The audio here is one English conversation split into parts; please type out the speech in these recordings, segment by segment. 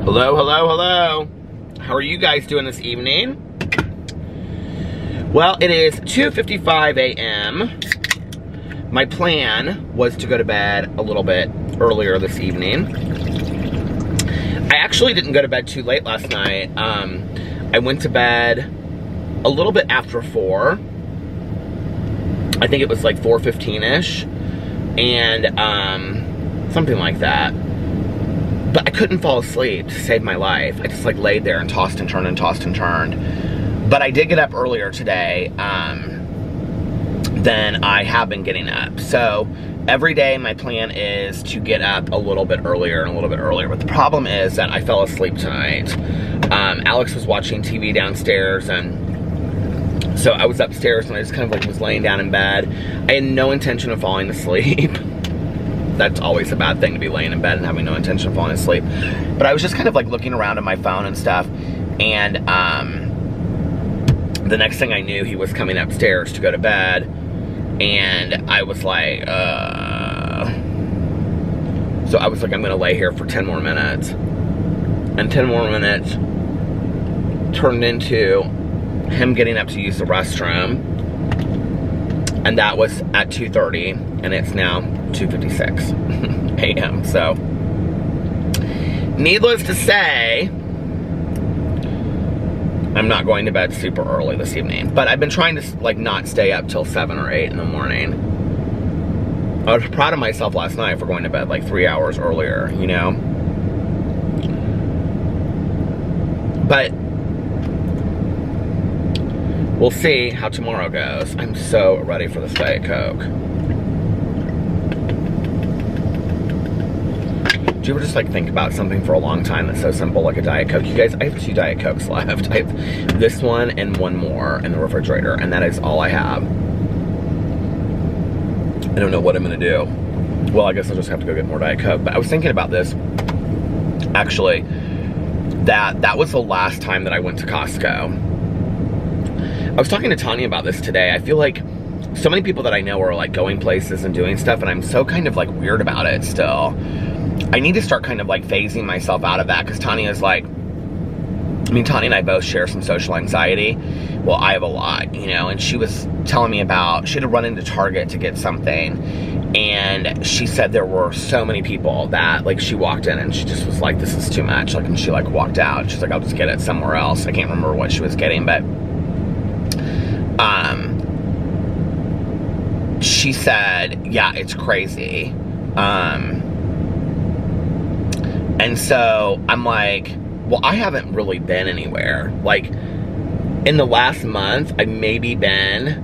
Hello, hello, hello. How are you guys doing this evening? Well, it is 2:55 a.m. My plan was to go to bed a little bit earlier this evening. I actually didn't go to bed too late last night. I went to bed a little bit after 4. I think it was like 4:15-ish. And something like that. But I couldn't fall asleep to save my life. I just like laid there and tossed and turned and tossed and turned. But I did get up earlier today than I have been getting up. So every day my plan is to get up a little bit earlier and a little bit earlier. But the problem is that I fell asleep tonight. Alex was watching TV downstairs, and so I was upstairs and I just kind of like was laying down in bed. I had no intention of falling asleep. That's always a bad thing, to be laying in bed and having no intention of falling asleep. But I was just kind of like looking around at my phone and stuff, and the next thing I knew, he was coming upstairs to go to bed, and I was like, so I was like, I'm gonna lay here for 10 more minutes. And 10 more minutes turned into him getting up to use the restroom, and that was at 2:30, and it's now 2:56 a.m. So, needless to say, I'm not going to bed super early this evening. But I've been trying to like not stay up till 7 or 8 in the morning. I was proud of myself last night for going to bed like 3 hours earlier, you know? But we'll see how tomorrow goes. I'm so ready for this Diet Coke. Do you ever just like think about something for a long time that's so simple, like a Diet Coke? You guys, I have 2 Diet Cokes left. I have this one and one more in the refrigerator, and that is all I have. I don't know what I'm gonna do. Well, I guess I'll just have to go get more Diet Coke. But I was thinking about this, actually, that was the last time that I went to Costco. I was talking to Tanya about this today. I feel like so many people that I know are like going places and doing stuff, and I'm so kind of like weird about it still. I need to start kind of like phasing myself out of that, because Tanya's like, I mean, Tanya and I both share some social anxiety. Well, I have a lot, you know, and she was telling me about, she had to run into Target to get something, and she said there were so many people that, like, she walked in and she just was like, this is too much, like, and she like walked out. She's like, I'll just get it somewhere else. I can't remember what she was getting, but she said, yeah, it's crazy. And so I'm like, well, I haven't really been anywhere. Like, in the last month, I've maybe been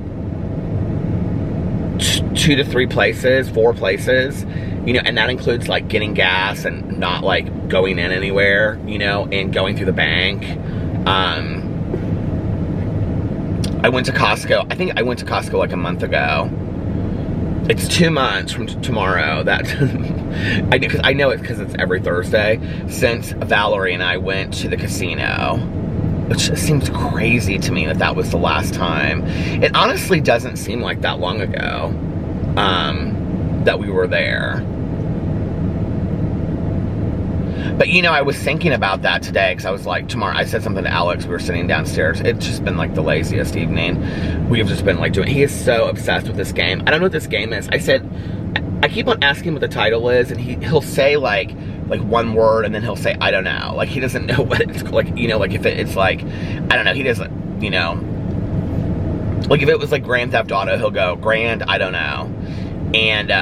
2 to 3 places, 4 places, you know, and that includes like getting gas and not like going in anywhere, you know, and going through the bank. I went to Costco. I think I went to Costco like a month ago. It's 2 months from tomorrow that I know it because it's every Thursday since Valerie and I went to the casino, which seems crazy to me that was the last time. It honestly doesn't seem like that long ago that we were there. But, you know, I was thinking about that today, because I was like, tomorrow, I said something to Alex, we were sitting downstairs. It's just been like the laziest evening. We have just been like doing, he is so obsessed with this game. I don't know what this game is. I said, I keep on asking what the title is, and he'll say like one word, and then he'll say, I don't know. Like, he doesn't know what it's like, you know, like if it's like, I don't know, he doesn't, you know. Like if it was like Grand Theft Auto, he'll go, Grand, I don't know. And,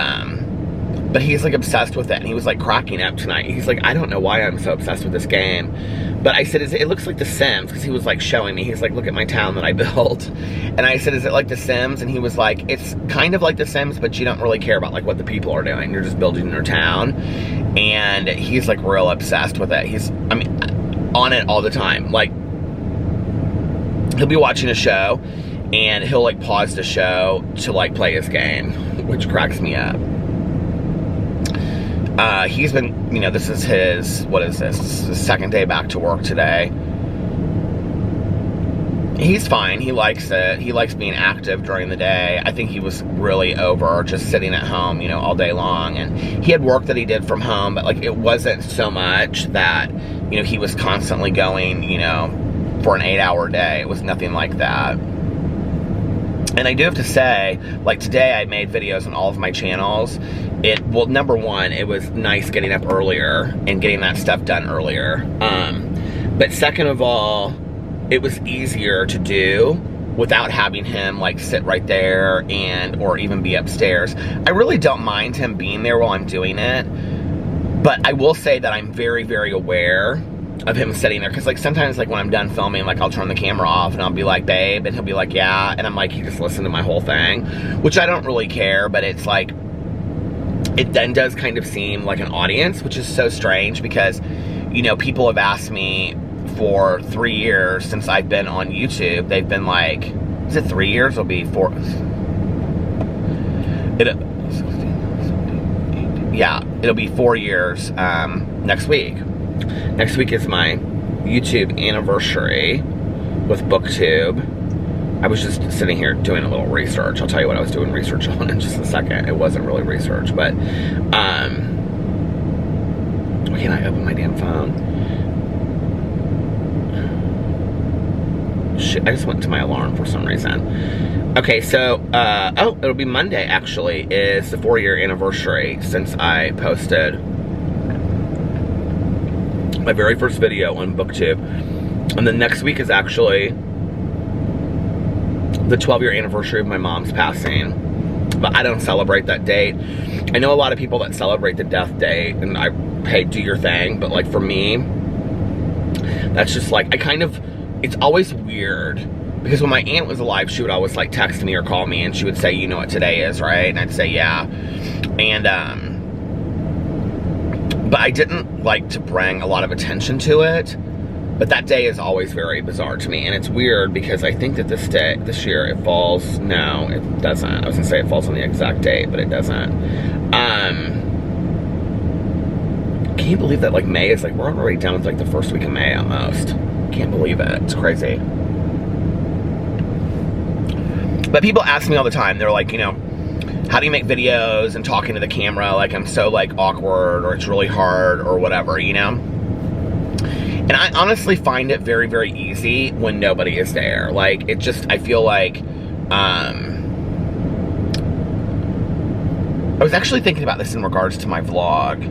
but he's like obsessed with it, and he was like cracking up tonight. He's like, I don't know why I'm so obsessed with this game. But I said, it looks like The Sims, because he was like showing me. He's like, look at my town that I built. And I said, is it like The Sims? And he was like, it's kind of like The Sims, but you don't really care about like what the people are doing. You're just building your town. And he's like real obsessed with it. He's, I mean, on it all the time. Like, he'll be watching a show, and he'll like pause the show to like play his game, which cracks me up. He's been, you know, this is his, what is this? This is his 2nd day back to work today. He's fine. He likes it. He likes being active during the day. I think he was really over just sitting at home, you know, all day long. And he had work that he did from home, but like it wasn't so much that you know, he was constantly going, you know, for an 8-hour day. It was nothing like that. And I do have to say, like today I made videos on all of my channels. Well, number one, it was nice getting up earlier and getting that stuff done earlier. But second of all, it was easier to do without having him like sit right there or even be upstairs. I really don't mind him being there while I'm doing it, but I will say that I'm very, very aware of him sitting there, because like sometimes like when I'm done filming, like I'll turn the camera off and I'll be like, babe, and he'll be like, yeah, and I'm like, he just listened to my whole thing, which I don't really care, but it's like, it then does kind of seem like an audience, which is so strange, because, you know, people have asked me for 3 years since I've been on YouTube. They've been like, is it 3 years? It'll be 4. It'll be 4 years next week. Next week is my YouTube anniversary with BookTube. I was just sitting here doing a little research. I'll tell you what I was doing research on in just a second. It wasn't really research, but why can't I open my damn phone? Shit, I just went to my alarm for some reason. Okay, so, oh, it'll be Monday, actually, is the 4-year anniversary since I posted my very first video on BookTube. And then next week is actually the 12-year anniversary of my mom's passing. But I don't celebrate that date. I know a lot of people that celebrate the death date, and hey, do your thing, but like for me, that's just like, it's always weird, because when my aunt was alive, she would always like text me or call me, and she would say, you know what today is, right? And I'd say, yeah. And, but I didn't like to bring a lot of attention to it. But that day is always very bizarre to me. And it's weird because I think that this year it falls, no, it doesn't. I was gonna say it falls on the exact date, but it doesn't. Can you believe that like May is like, we're already down to like the first week of May almost. Can't believe it, it's crazy. But people ask me all the time, they're like, you know, how do you make videos and talking to the camera? Like I'm so like awkward, or it's really hard, or whatever, you know? And I honestly find it very, very easy when nobody is there. Like, it just, I feel like, I was actually thinking about this in regards to my vlog.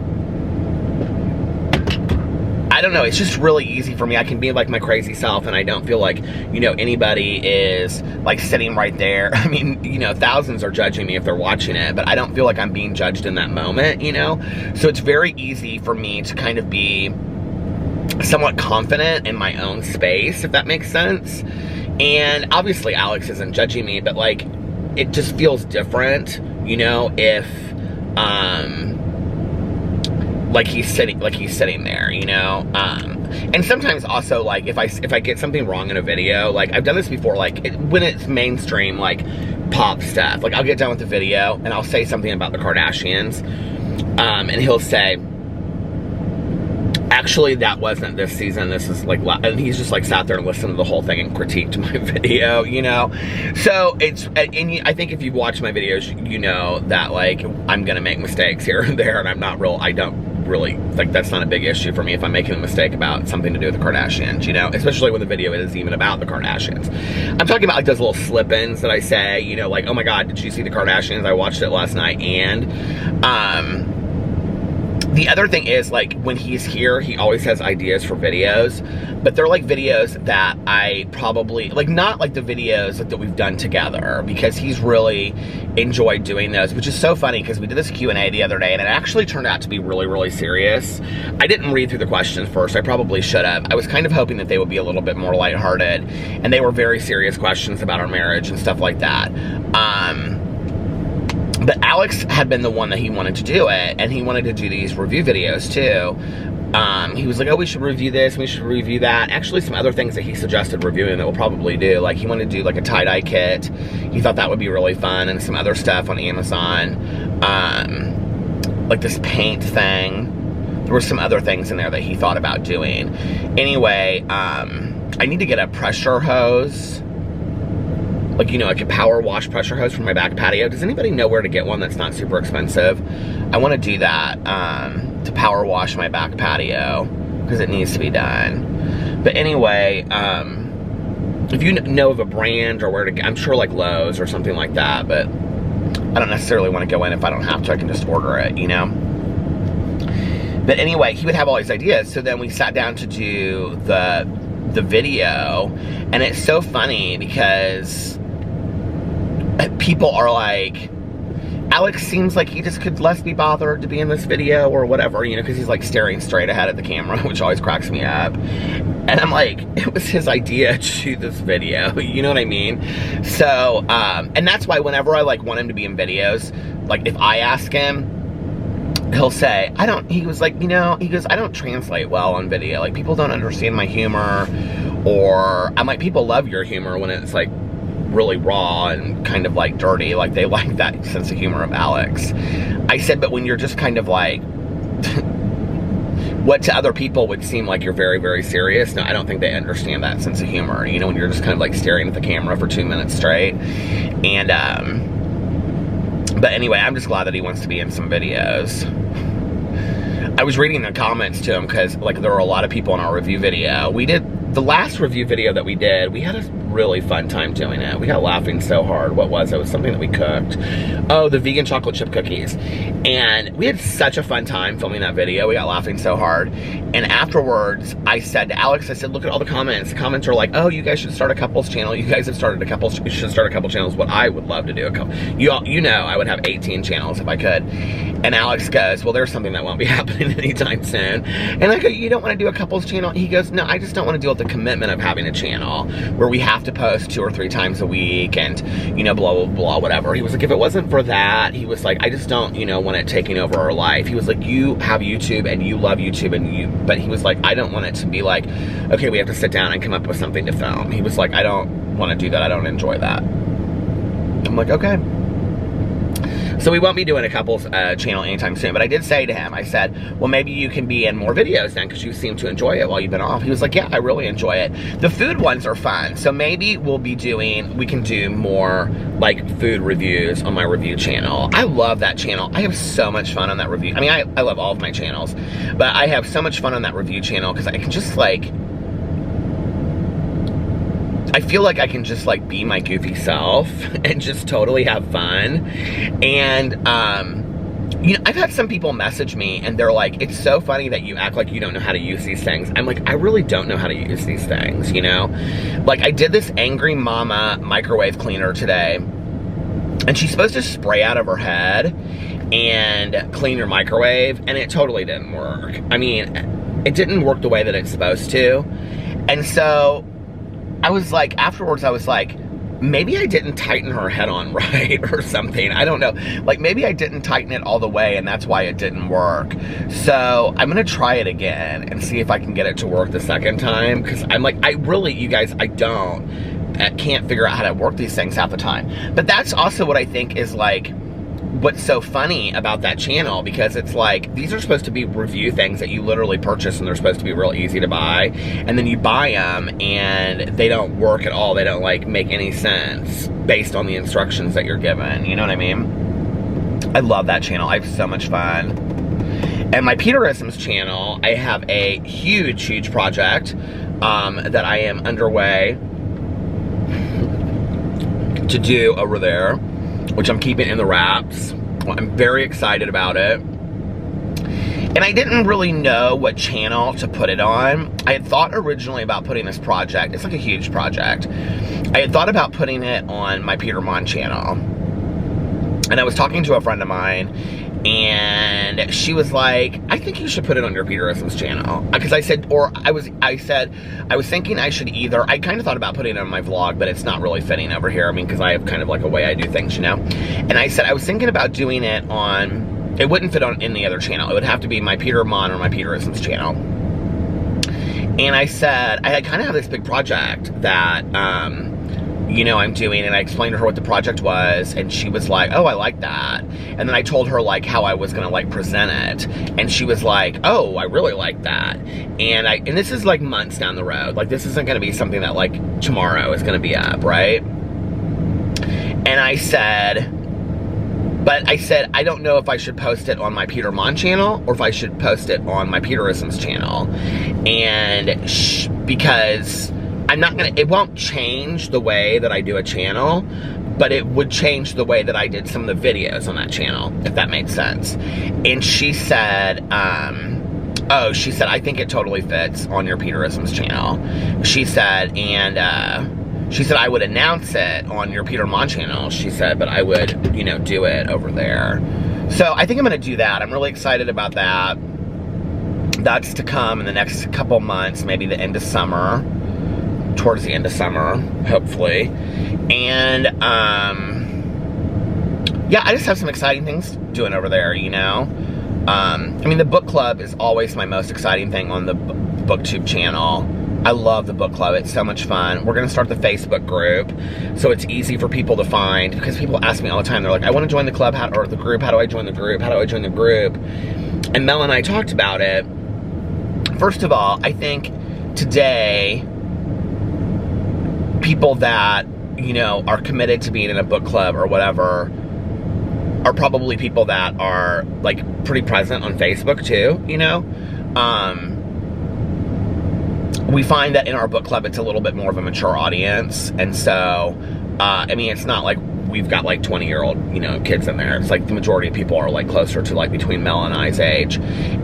I don't know, it's just really easy for me. I can be like my crazy self, and I don't feel like, you know, anybody is like sitting right there. I mean, you know, thousands are judging me if they're watching it, but I don't feel like I'm being judged in that moment, you know? So it's very easy for me to kind of be somewhat confident in my own space, if that makes sense. And obviously Alex isn't judging me, but like, it just feels different, you know, if, like he's sitting there, you know? And sometimes also, like, if I get something wrong in a video, like, I've done this before, like, when it's mainstream, like, pop stuff, like, I'll get done with the video, and I'll say something about the Kardashians, and he'll say, actually, that wasn't this season, this is like, and he's just like sat there and listened to the whole thing and critiqued my video, you know? So it's, and I think if you watch my videos, you know that like, I'm gonna make mistakes here and there, and I don't really, like, that's not a big issue for me if I'm making a mistake about something to do with the Kardashians, you know? Especially when the video is even about the Kardashians. I'm talking about like those little slip-ins that I say, you know, like, oh my God, did you see the Kardashians? I watched it last night, and, the other thing is, like, when he's here, he always has ideas for videos, but they're like videos that I probably, like, not like the videos that we've done together, because he's really enjoyed doing those, which is so funny, because we did this Q&A the other day, and it actually turned out to be really, really serious. I didn't read through the questions first. I probably should have. I was kind of hoping that they would be a little bit more lighthearted, and they were very serious questions about our marriage and stuff like that. But Alex had been the one that he wanted to do it, and he wanted to do these review videos too. He was like, oh, we should review this, we should review that. Actually, some other things that he suggested reviewing that we'll probably do, like he wanted to do like a tie-dye kit. He thought that would be really fun, and some other stuff on Amazon. Like this paint thing. There were some other things in there that he thought about doing. Anyway, I need to get a pressure hose. Like, you know, like a power wash pressure hose for my back patio. Does anybody know where to get one that's not super expensive? I want to do that, to power wash my back patio. because it needs to be done. But anyway, if you know of a brand or where to get, I'm sure like Lowe's or something like that, but I don't necessarily want to go in. If I don't have to, I can just order it, you know? But anyway, he would have all these ideas. So then we sat down to do the video, and it's so funny because people are like, Alex seems like he just could less be bothered to be in this video or whatever, you know, because he's like staring straight ahead at the camera, which always cracks me up. And I'm like, it was his idea to shoot this video, you know what I mean? So, and that's why whenever I like want him to be in videos, like if I ask him, he'll say, he was like, you know, he goes, I don't translate well on video. Like, people don't understand my humor, or I'm like, people love your humor when it's like really raw and kind of like dirty. Like, they like that sense of humor of Alex. I said, but when you're just kind of like, what to other people would seem like you're very, very serious, no, I don't think they understand that sense of humor. You know, when you're just kind of like staring at the camera for 2 minutes straight. And, but anyway, I'm just glad that he wants to be in some videos. I was reading the comments to him because, like, there were a lot of people in our review video. We did, the last review video that we did, we had a really fun time doing it. We got laughing so hard. What was it? It was something that we cooked. Oh, the vegan chocolate chip cookies. And we had such a fun time filming that video. We got laughing so hard. And afterwards, I said to Alex, I said, look at all the comments. The comments are like, oh, you guys should start a couples channel. You guys have started a couple, you should start a couple channels. What I would love to do, you know, I would have 18 channels if I could. And Alex goes, well, there's something that won't be happening anytime soon. And I go, you don't want to do a couples channel? He goes, no, I just don't want to deal with the commitment of having a channel where we have to post 2 or 3 times a week and, you know, blah, blah, blah, whatever. He was like, if it wasn't for that, he was like, I just don't, you know, want it taking over our life. He was like, you have YouTube and you love YouTube but he was like, I don't want it to be like, okay, we have to sit down and come up with something to film. He was like, I don't want to do that. I don't enjoy that. I'm like, okay. So we won't be doing a couples channel anytime soon, but I did say to him, I said, well, maybe you can be in more videos then, because you seem to enjoy it while you've been off. He was like, yeah, I really enjoy it. The food ones are fun, so maybe we can do more like food reviews on my review channel. I love that channel. I have so much fun on that review. I mean, I love all of my channels, but I have so much fun on that review channel because I can just like, I feel like I can just like be my goofy self and just totally have fun. And, you know, I've had some people message me and they're like, it's so funny that you act like you don't know how to use these things. I'm like, I really don't know how to use these things, you know? Like, I did this Angry Mama microwave cleaner today, and she's supposed to spray out of her head and clean your microwave, and it totally didn't work. I mean, it didn't work the way that it's supposed to. And so I was like, afterwards, I was like, maybe I didn't tighten her head on right or something. I don't know. Like, maybe I didn't tighten it all the way and that's why it didn't work. So I'm going to try it again and see if I can get it to work the second time. Because I'm like, I really, you guys, I can't figure out how to work these things half the time. But that's also what I think is like, what's so funny about that channel, because it's like, these are supposed to be review things that you literally purchase and they're supposed to be real easy to buy, and then you buy them and they don't work at all. They don't like make any sense based on the instructions that you're given, you know what I mean? I love that channel. I have so much fun. And my Peterisms channel, I have a huge project that I am underway to do over there, which I'm keeping in the wraps. I'm very excited about it. And I didn't really know what channel to put it on. I had thought originally about putting this project, it's like a huge project. I had thought about putting it on my Peter Monn channel. And I was talking to a friend of mine, and she was like, I think you should put it on your Peterisms channel. Because I said, I was thinking I should either, I kind of thought about putting it on my vlog, but it's not really fitting over here. I mean, because I have kind of like a way I do things, you know? And I said, I was thinking about doing it on, it wouldn't fit on any other channel. It would have to be my Peter Monn or my Peterisms channel. And I said, I kind of have this big project that, you know, I'm doing, and I explained to her what the project was, and she was like, oh, I like that. And then I told her like how I was gonna like present it, and she was like, oh, I really like that. And this is like months down the road. Like, this isn't gonna be something that like tomorrow is gonna be up, right? And I said, I don't know if I should post it on my Peter Monn channel or if I should post it on my Peterisms channel. And because I'm not gonna, it won't change the way that I do a channel, but it would change the way that I did some of the videos on that channel, if that made sense. And she said, she said, I think it totally fits on your Peterisms channel. She said, and she said, I would announce it on your Peter Monn channel, she said, but I would, you know, do it over there. So I think I'm gonna do that. I'm really excited about that. That's to come in the next couple months, maybe the end of summer, towards the end of summer, hopefully. And, yeah, I just have some exciting things doing over there, you know? I mean, the book club is always my most exciting thing on the BookTube channel. I love the book club. It's so much fun. We're going to start the Facebook group, so it's easy for people to find, because people ask me all the time. They're like, I want to join the club, or the group. How do I join the group? How do I join the group? And Mel and I talked about it. First of all, I think today, people that, you know, are committed to being in a book club or whatever are probably people that are, like, pretty present on Facebook too, you know? We find that in our book club, it's a little bit more of a mature audience, and so, I mean, it's not like we've got, like, 20-year-old, you know, kids in there. It's like the majority of people are, like, closer to, like, between Mel and I's age.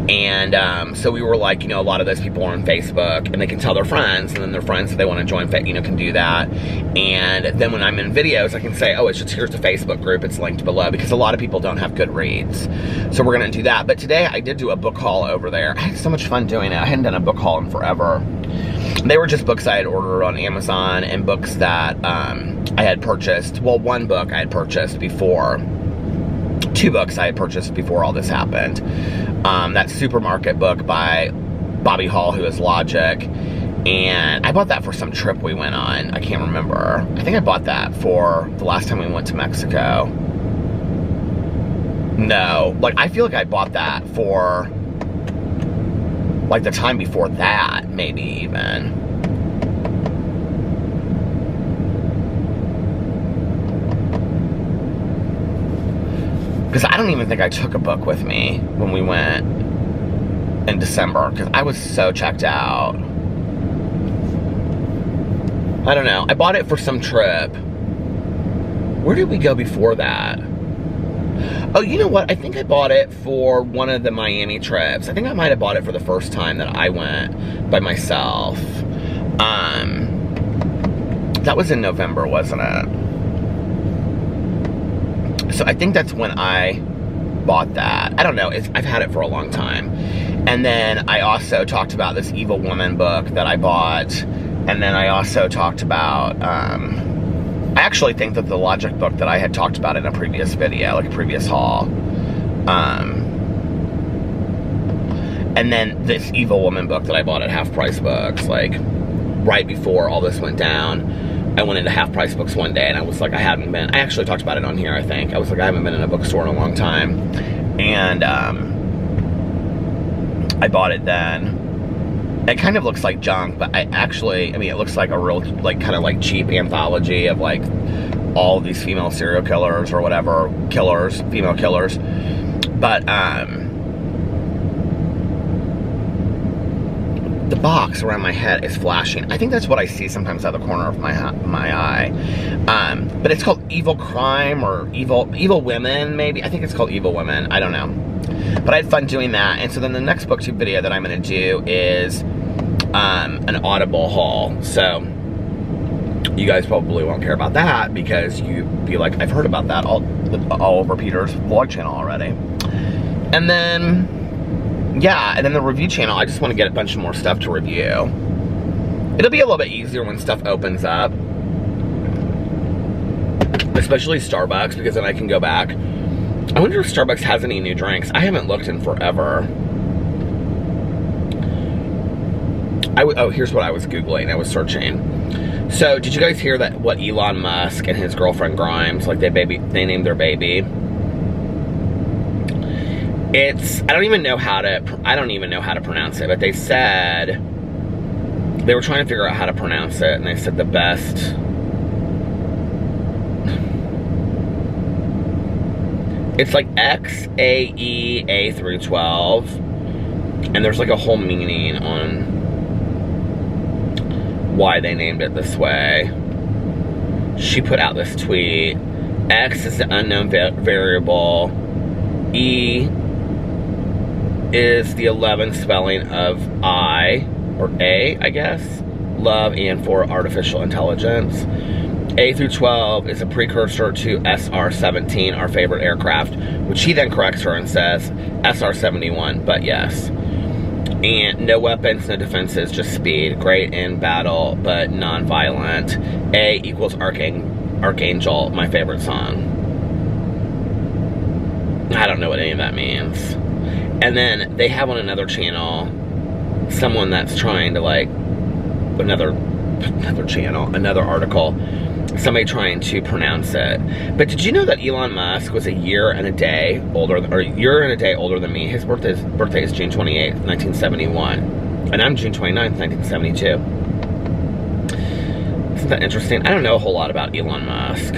And so we were like, you know, a lot of those people are on Facebook, and they can tell their friends, and then their friends, if they want to join, you know, can do that. And then when I'm in videos, I can say, oh, it's just, here's the Facebook group, it's linked below, because a lot of people don't have good reads. So we're going to do that. But today, I did do a book haul over there. I had so much fun doing it. I hadn't done a book haul in forever. They were just books I had ordered on Amazon, and books that I had purchased. Well, one book I had purchased before. 2 books I had purchased before all this happened. That Supermarket book by Bobby Hall, who is Logic. And I bought that for some trip we went on. I can't remember. I think I bought that for the last time we went to Mexico. No, like, I feel like I bought that for, like, the time before that, maybe even. Because I don't even think I took a book with me when we went in December, because I was so checked out. I don't know. I bought it for some trip. Where did we go before that? Oh, you know what? I think I bought it for one of the Miami trips. I think I might have bought it for the first time that I went by myself. That was in November, wasn't it? So I think that's when I bought that. I don't know. I've had it for a long time. And then I also talked about this Evil Woman book that I bought. And then I also talked about, I actually think that the Logic book that I had talked about in a previous video, like a previous haul. And then this Evil Woman book that I bought at Half Price Books, like right before all this went down. I went into Half Price Books one day, and I was like, I actually talked about it on here, I think. I was like, I haven't been in a bookstore in a long time. And I bought it then. It kind of looks like junk, but I mean, it looks like a real, like, kind of like cheap anthology of, like, all of these female serial killers or whatever, female killers. But, the box around my head is flashing. I think that's what I see sometimes out of the corner of my eye. But it's called Evil Crime or Evil Women, maybe. I think it's called Evil Women. I don't know. But I had fun doing that. And so then the next BookTube video that I'm going to do is an Audible haul. So you guys probably won't care about that because you'd be like, I've heard about that all over Peter's vlog channel already. And then, yeah, and then the review channel, I just want to get a bunch of more stuff to review. It'll be a little bit easier when stuff opens up. Especially Starbucks, because then I can go back. I wonder if Starbucks has any new drinks. I haven't looked in forever. Oh, here's what I was Googling. I was searching. So, did you guys hear that what Elon Musk and his girlfriend Grimes, like they named their baby? I don't even know how to pronounce it, but they said, they were trying to figure out how to pronounce it, and they said the best, it's like XAEA through 12, and there's like a whole meaning on why they named it this way. She put out this tweet. X is the unknown variable. E is the 11th spelling of I, or A, I guess, love, and for artificial intelligence. A through 12 is a precursor to SR-17, our favorite aircraft, which he then corrects her and says SR-71, but yes. And no weapons, no defenses, just speed. Great in battle, but non-violent. A equals Archangel, my favorite song. I don't know what any of that means. And then they have on another channel someone that's trying to, like, another article, somebody trying to pronounce it. But did you know that Elon Musk was a year and a day older than me? His birthday is June 28th, 1971. And I'm June 29th, 1972. Isn't that interesting? I don't know a whole lot about Elon Musk.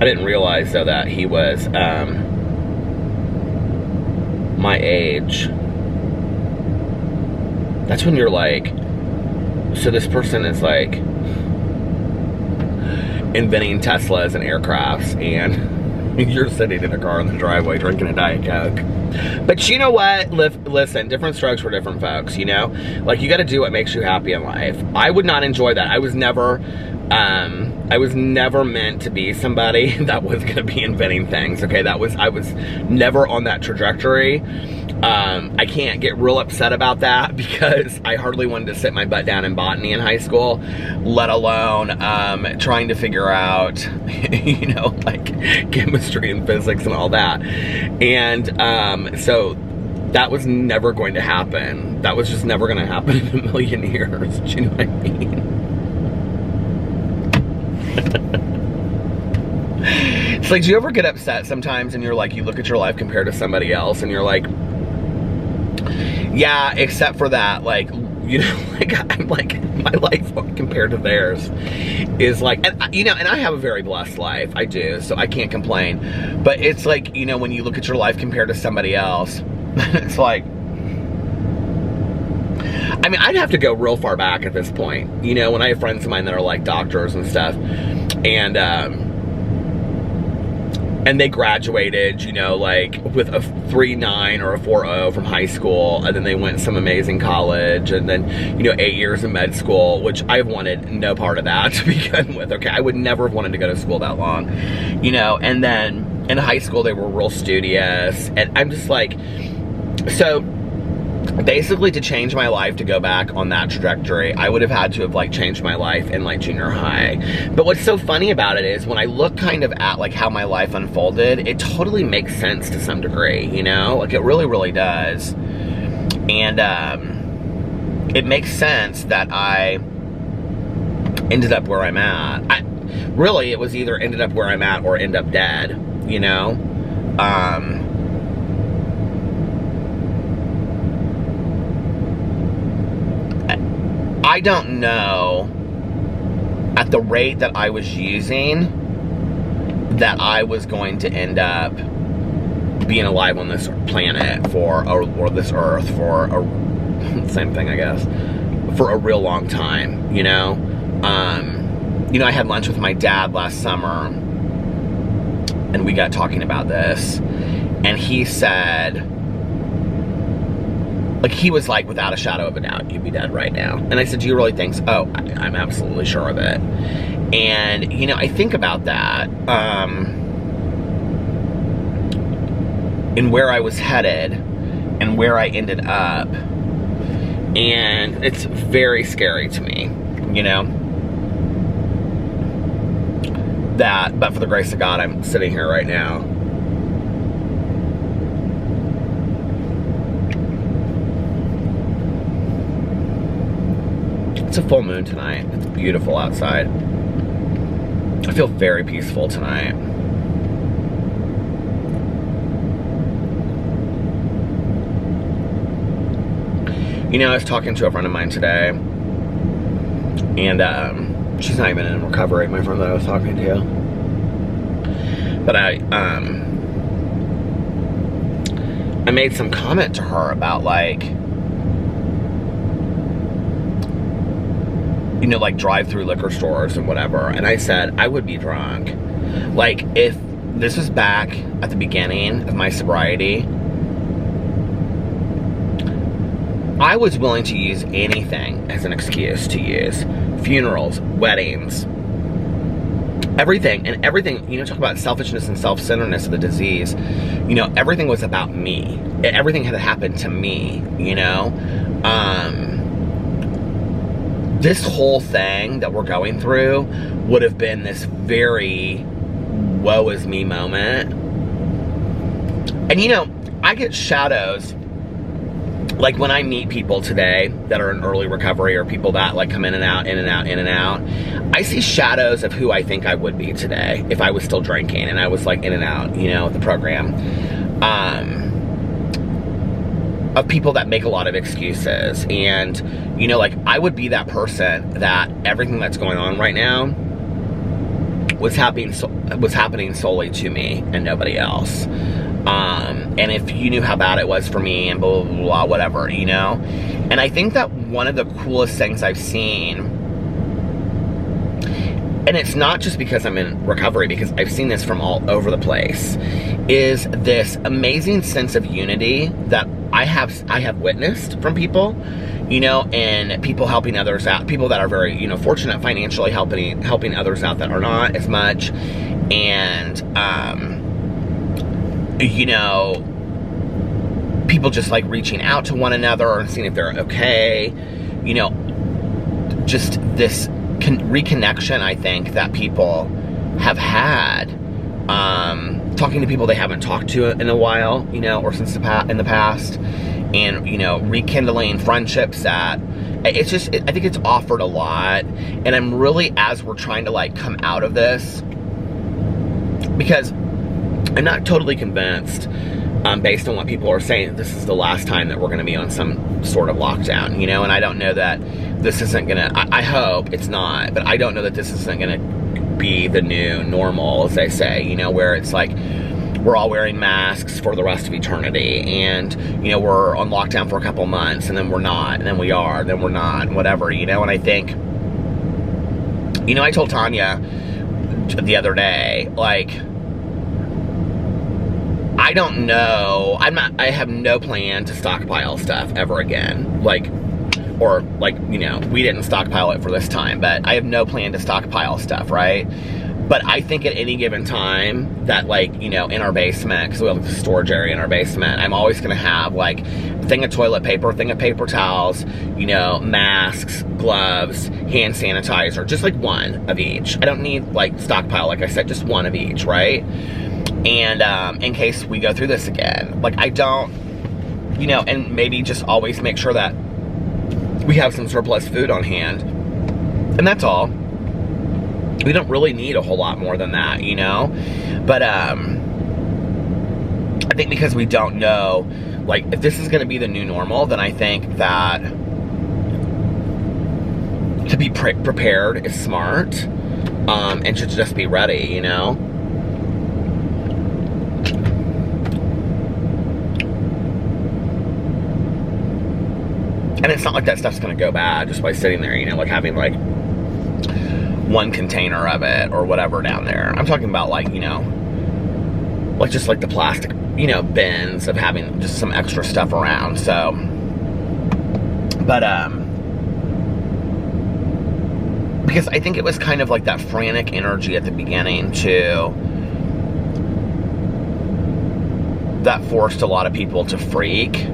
I didn't realize, though, that he was my age. That's when you're like, so this person is like inventing Teslas and aircrafts, and you're sitting in a car in the driveway drinking a Diet Coke. But you know what? Listen, different strokes for different folks, you know? Like, you gotta do what makes you happy in life. I would not enjoy that. I was never meant to be somebody that was gonna be inventing things, okay? I was never on that trajectory. I can't get real upset about that because I hardly wanted to sit my butt down in botany in high school, let alone trying to figure out, you know, like chemistry and physics and all that. And so that was never going to happen. That was just never going to happen in a million years. Do you know what I mean? It's like, do you ever get upset sometimes and you're like, you look at your life compared to somebody else and you're like, yeah, except for that, like, you know, like, I'm like, my life compared to theirs is like, and, you know, and I have a very blessed life, I do, so I can't complain, but it's like, you know, when you look at your life compared to somebody else, it's like, I mean, I'd have to go real far back at this point, you know, when I have friends of mine that are like doctors and stuff, and they graduated, you know, like with a 3.9 or a 4.0 from high school, and then they went to some amazing college, and then, you know, 8 years of med school, which I've wanted no part of that to begin with, okay? I would never have wanted to go to school that long, you know, and then in high school they were real studious, and I'm just like, so basically to change my life to go back on that trajectory, I would have had to have like changed my life in like junior high. But what's so funny about it is when I look kind of at like how my life unfolded, it totally makes sense to some degree, you know, like it really, really does. And it makes sense that I ended up where I'm at. Really, it was either ended up where I'm at or end up dead, you know? I don't know, at the rate that I was using, that I was going to end up being alive on this planet or this earth for same thing, I guess, for a real long time, you know? You know, I had lunch with my dad last summer, and we got talking about this, and he said, like, he was like, without a shadow of a doubt, you'd be dead right now. And I said, do you really think so? Oh, I'm absolutely sure of it. And, you know, I think about that, and where I was headed, and where I ended up, and it's very scary to me, you know? That, but for the grace of God, I'm sitting here right now. It's a full moon tonight. It's beautiful outside. I feel very peaceful tonight. You know, I was talking to a friend of mine today, and she's not even in recovery, my friend that I was talking to. But I made some comment to her about like, you know, like drive-through liquor stores and whatever. And I said, I would be drunk. Like, if this was back at the beginning of my sobriety, I was willing to use anything as an excuse to use. Funerals, weddings, everything. And everything, you know, talk about selfishness and self-centeredness of the disease. You know, everything was about me. Everything had happened to me, you know? This whole thing that we're going through would have been this very woe is me moment. And you know, I get shadows, like when I meet people today that are in early recovery, or people that like come in and out, in and out, in and out, I see shadows of who I think I would be today if I was still drinking and I was like in and out, you know, the program. Of people that make a lot of excuses. And, you know, like, I would be that person that everything that's going on right now was happening solely to me and nobody else. And if you knew how bad it was for me and blah, blah, blah, whatever, you know? And I think that one of the coolest things I've seen, and it's not just because I'm in recovery, because I've seen this from all over the place, is this amazing sense of unity that I have witnessed from people, you know, and people helping others out, people that are very, you know, fortunate financially, helping others out that are not as much. And, you know, people just like reaching out to one another and seeing if they're okay, you know, just this reconnection, I think, that people have had, talking to people they haven't talked to in a while, you know, or since in the past, and, you know, rekindling friendships that, it's just, I think it's offered a lot. And I'm really, as we're trying to like come out of this, because I'm not totally convinced, based on what people are saying, this is the last time that we're going to be on some sort of lockdown, you know. And I don't know that this isn't gonna, I hope it's not, but I don't know that this isn't gonna be the new normal, as they say, you know, where it's like we're all wearing masks for the rest of eternity, and, you know, we're on lockdown for a couple months, and then we're not, and then we are, then we're not, and whatever, you know. And I think, you know, I told Tanya the other day, like, I don't know, I have no plan to stockpile stuff ever again, like, or like, you know, we didn't stockpile it for this time, but I have no plan to stockpile stuff, right? But I think at any given time that, like, you know, in our basement, because we have a storage area in our basement, I'm always going to have like a thing of toilet paper, thing of paper towels, you know, masks, gloves, hand sanitizer, just like one of each. I don't need like stockpile, like I said, just one of each, right? And in case we go through this again, like, I don't, you know, and maybe just always make sure that we have some surplus food on hand, and that's all. We don't really need a whole lot more than that, you know. But I think because we don't know, like, if this is going to be the new normal, then I think that to be prepared is smart, and to just be ready, you know. And it's not like that stuff's gonna go bad just by sitting there, you know, like having like one container of it or whatever down there. I'm talking about, like, you know, like just like the plastic, you know, bins of having just some extra stuff around. So, but because I think it was kind of like that frantic energy at the beginning too, that forced a lot of people to freak.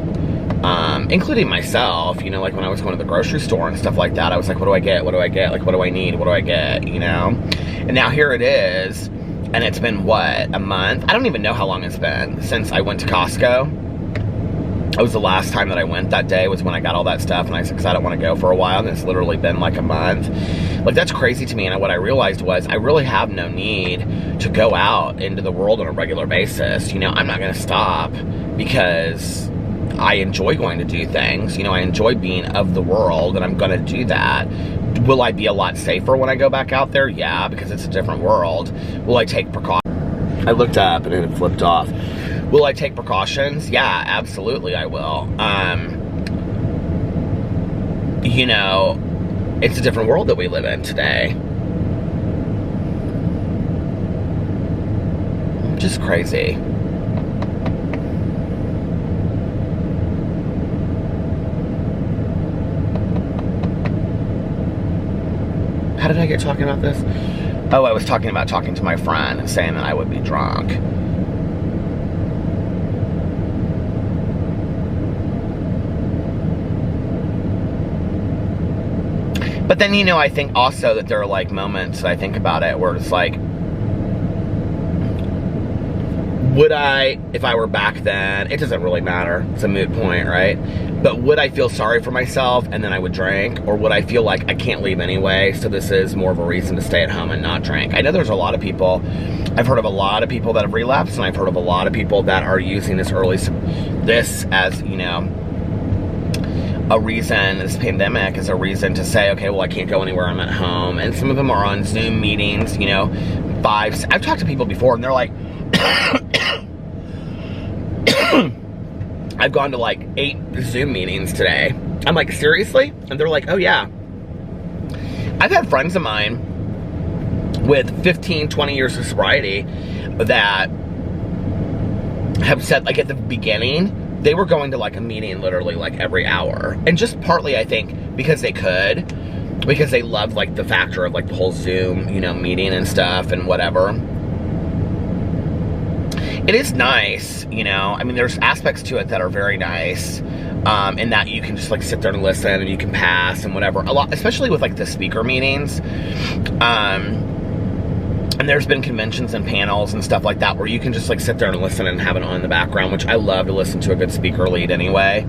Including myself, you know, like when I was going to the grocery store and stuff like that, I was like, what do I get? What do I get? Like, what do I need? What do I get? You know? And now here it is, and it's been, what, a month? I don't even know how long it's been since I went to Costco. It was the last time that I went. That day was when I got all that stuff, and I said, because I don't want to go for a while, and it's literally been like a month. Like, that's crazy to me, and what I realized was I really have no need to go out into the world on a regular basis. You know, I'm not going to stop because I enjoy going to do things. You know, I enjoy being of the world, and I'm going to do that. Will I be a lot safer when I go back out there? Yeah, because it's a different world. Will I take precautions? I looked up and it had flipped off. Will I take precautions? Yeah, absolutely I will. You know, it's a different world that we live in today. Just crazy. How did I get talking about this? Oh, I was talking about talking to my friend and saying that I would be drunk. But then, you know, I think also that there are like moments that I think about it where it's like, would I, if I were back then, it doesn't really matter, it's a moot point, right? But would I feel sorry for myself and then I would drink? Or would I feel like I can't leave anyway, so this is more of a reason to stay at home and not drink? I know there's a lot of people, I've heard of a lot of people that have relapsed, and I've heard of a lot of people that are using this as, you know, a reason, this pandemic is a reason to say, okay, well, I can't go anywhere, I'm at home. And some of them are on Zoom meetings, you know, I've talked to people before and they're like, I've gone to like 8 Zoom meetings today. I'm like, seriously? And they're like, oh yeah. I've had friends of mine with 15, 20 years of sobriety that have said, like, at the beginning, they were going to like a meeting literally like every hour. And just partly, I think, because they could, because they loved like the factor of like the whole Zoom, you know, meeting and stuff and whatever. It is nice, you know, I mean, there's aspects to it that are very nice, in that you can just like sit there and listen and you can pass and whatever. A lot, especially with like the speaker meetings, and there's been conventions and panels and stuff like that where you can just like sit there and listen and have it on in the background, which I love to listen to a good speaker lead anyway.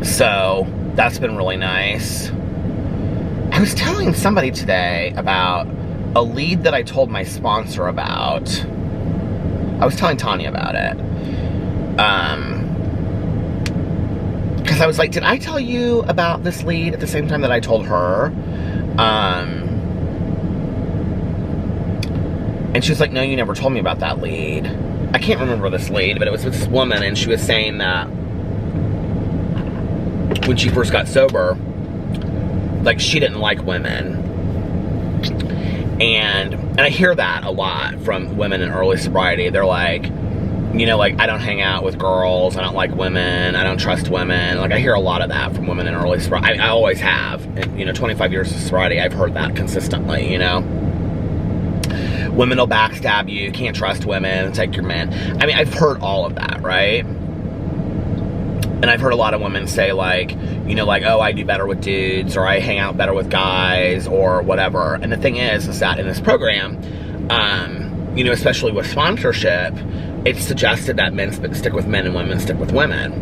So that's been really nice. I was telling somebody today about a lead that I told my sponsor about. I was telling Tanya about it. Because I was like, did I tell you about this lead at the same time that I told her? And she was like, no, you never told me about that lead. I can't remember this lead, but it was with this woman, and she was saying that when she first got sober, like, she didn't like women. And I hear that a lot from women in early sobriety. They're like, you know, like, I don't hang out with girls, I don't like women, I don't trust women. Like, I hear a lot of that from women in early sobriety. I always have. And, you know, 25 years of sobriety, I've heard that consistently, you know. Women will backstab you, can't trust women, take your man. I mean, I've heard all of that, right? And I've heard a lot of women say, like, you know, like, oh, I do better with dudes, or I hang out better with guys, or whatever. And the thing is that in this program, you know, especially with sponsorship, it's suggested that men stick with men and women stick with women.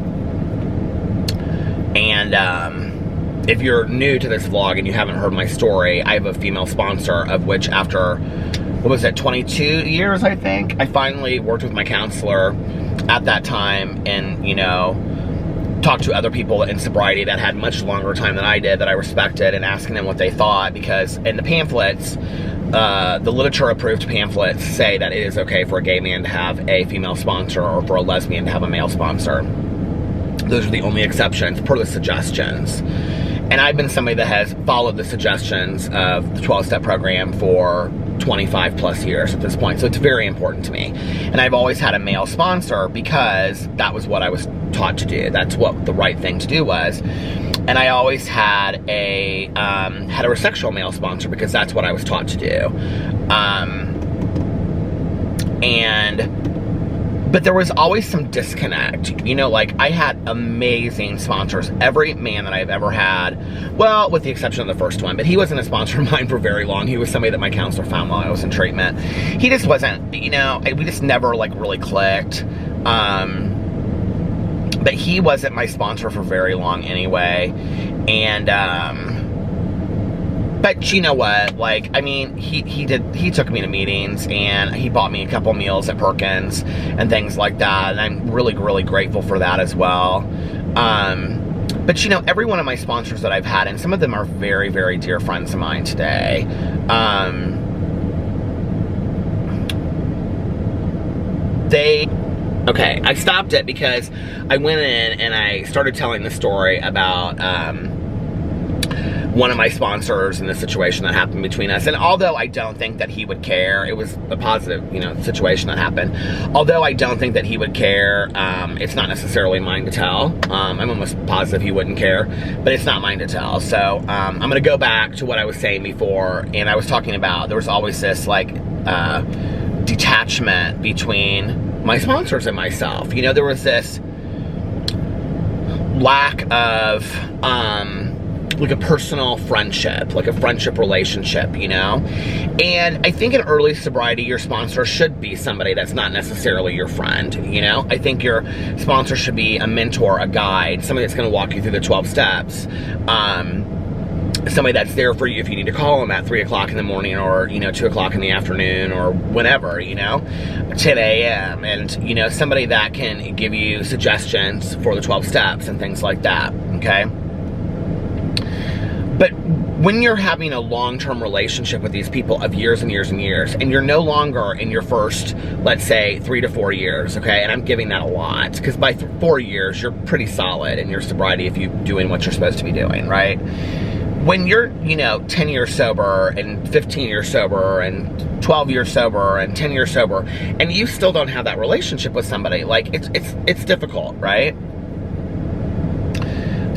And if you're new to this vlog and you haven't heard my story, I have a female sponsor, of which after, what was it, 22 years, I think, I finally worked with my counselor at that time and, you know, talked to other people in sobriety that had much longer time than I did, that I respected, and asking them what they thought, because in the pamphlets, the literature-approved pamphlets say that it is okay for a gay man to have a female sponsor, or for a lesbian to have a male sponsor. Those are the only exceptions, per the suggestions. And I've been somebody that has followed the suggestions of the 12-step program for 25 plus years at this point, so it's very important to me. And I've always had a male sponsor because that was what I was taught to do. That's what the right thing to do was. And I always had a heterosexual male sponsor because that's what I was taught to do. But there was always some disconnect. You know, like, I had amazing sponsors. Every man that I've ever had, well, with the exception of the first one, but he wasn't a sponsor of mine for very long. He was somebody that my counselor found while I was in treatment. He just wasn't, you know, we just never, like, really clicked. But he wasn't my sponsor for very long anyway. And, but you know what, like, I mean, he took me to meetings, and he bought me a couple meals at Perkins and things like that, and I'm really, really grateful for that as well. But you know, every one of my sponsors that I've had, and some of them are very, very dear friends of mine today, Okay, I stopped it because I went in and I started telling the story about one of my sponsors and the situation that happened between us. And although I don't think that he would care, it was a positive, situation that happened. Although I don't think that he would care, it's not necessarily mine to tell. I'm almost positive he wouldn't care, but it's not mine to tell. So I'm gonna go back to what I was saying before, and I was talking about there was always this detachment between my sponsors and myself. There was this lack of like a personal friendship, like a friendship relationship, And I think in early sobriety, your sponsor should be somebody that's not necessarily your friend, I think your sponsor should be a mentor, a guide, somebody that's gonna walk you through the 12 steps. Somebody that's there for you if you need to call them at 3 o'clock in the morning or, 2 o'clock in the afternoon or whenever, 10 a.m. And, somebody that can give you suggestions for the 12 steps and things like that, okay? But when you're having a long-term relationship with these people of years and years and years, and you're no longer in your first, let's say, 3 to 4 years, okay? And I'm giving that a lot, because by 4 years, you're pretty solid in your sobriety if you're doing what you're supposed to be doing, right? When you're, 10 years sober and 15 years sober and 12 years sober and 10 years sober, and you still don't have that relationship with somebody, it's difficult, right?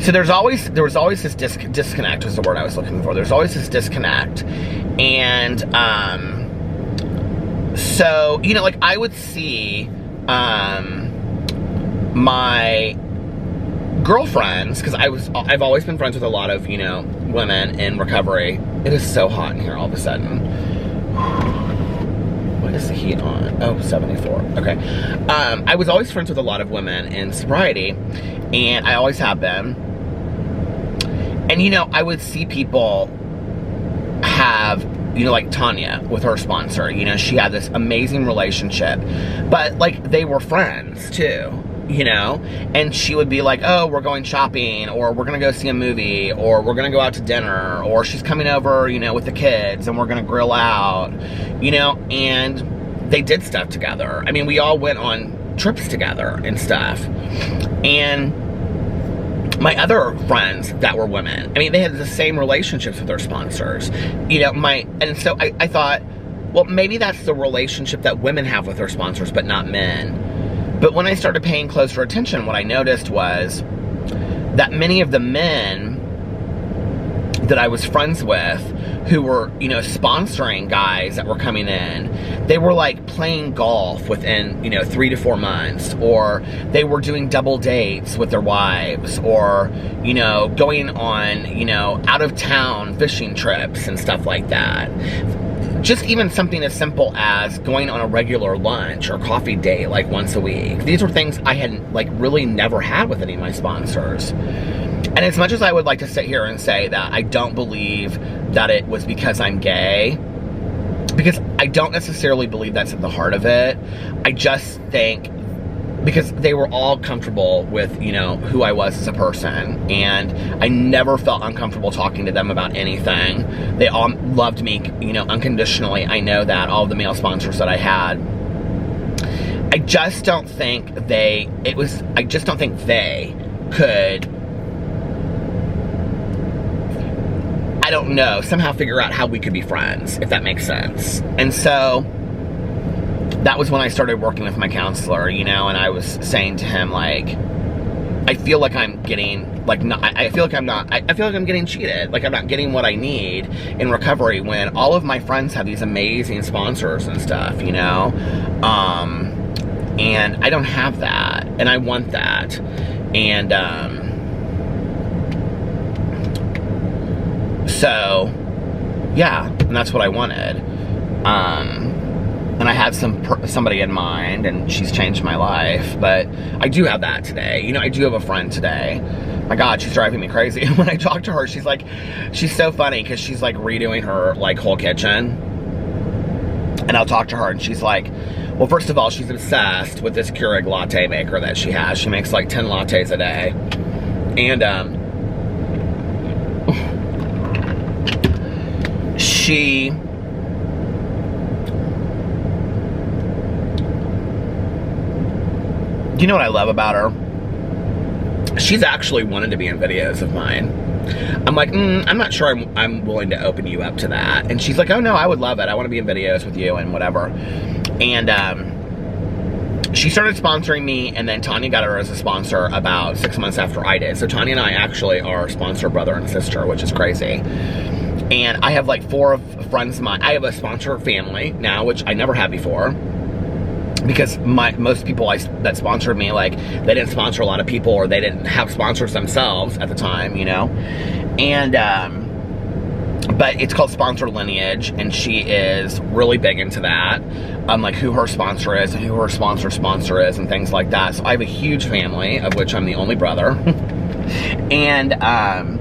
So there was always this disconnect was the word I was looking for. There's always this disconnect. And, so, I would see, my girlfriends, because I've always been friends with a lot of, women in recovery. It is so hot in here all of a sudden. What is the heat on? Oh, 74. Okay. I was always friends with a lot of women in sobriety, and I always have been. And, I would see people have, like Tanya with her sponsor, she had this amazing relationship, but, they were friends, too. And she would be like, oh, we're going shopping, or we're gonna go see a movie, or we're gonna go out to dinner, or she's coming over, with the kids, and we're gonna grill out, and they did stuff together. I mean, we all went on trips together and stuff. And my other friends that were women, I mean, they had the same relationships with their sponsors, and so I thought, well, maybe that's the relationship that women have with their sponsors, but not men. But when I started paying closer attention, what I noticed was that many of the men that I was friends with who were, sponsoring guys that were coming in, they were playing golf within, 3 to 4 months, or they were doing double dates with their wives, or, going on, out of town fishing trips and stuff like that. Just even something as simple as going on a regular lunch or coffee date once a week. These were things I had really never had with any of my sponsors. And as much as I would like to sit here and say that I don't believe that it was because I'm gay, because I don't necessarily believe that's at the heart of it, I just think because they were all comfortable with, who I was as a person, and I never felt uncomfortable talking to them about anything. They all loved me, unconditionally. I know that, all of the male sponsors that I had. I just don't think they could, I don't know, somehow figure out how we could be friends, if that makes sense. And so that was when I started working with my counselor, and I was saying to him, I feel like I'm getting, I feel like I'm getting cheated. I'm not getting what I need in recovery when all of my friends have these amazing sponsors and stuff, and I don't have that, and I want that. And, so, yeah, and that's what I wanted. And I had somebody in mind, and she's changed my life, but I do have that today. I do have a friend today. My God, she's driving me crazy. When I talk to her, she's so funny, because she's redoing her whole kitchen. And I'll talk to her, and she's like, well, first of all, she's obsessed with this Keurig latte maker that she has. She makes 10 lattes a day. And, You know what I love about her? She's actually wanted to be in videos of mine. I'm like, I'm not sure I'm willing to open you up to that. And she's like, oh no, I would love it. I want to be in videos with you and whatever. And she started sponsoring me, and then Tanya got her as a sponsor about 6 months after I did. So Tanya and I actually are sponsor brother and sister, which is crazy. And I have like 4 friends of mine. I have a sponsor family now, which I never had before. Because most people that sponsored me, like, they didn't sponsor a lot of people, or they didn't have sponsors themselves at the time, you know? And, but it's called Sponsor Lineage, and she is really big into that. Like who her sponsor is, and who her sponsor is, and things like that. So I have a huge family, of which I'm the only brother. And,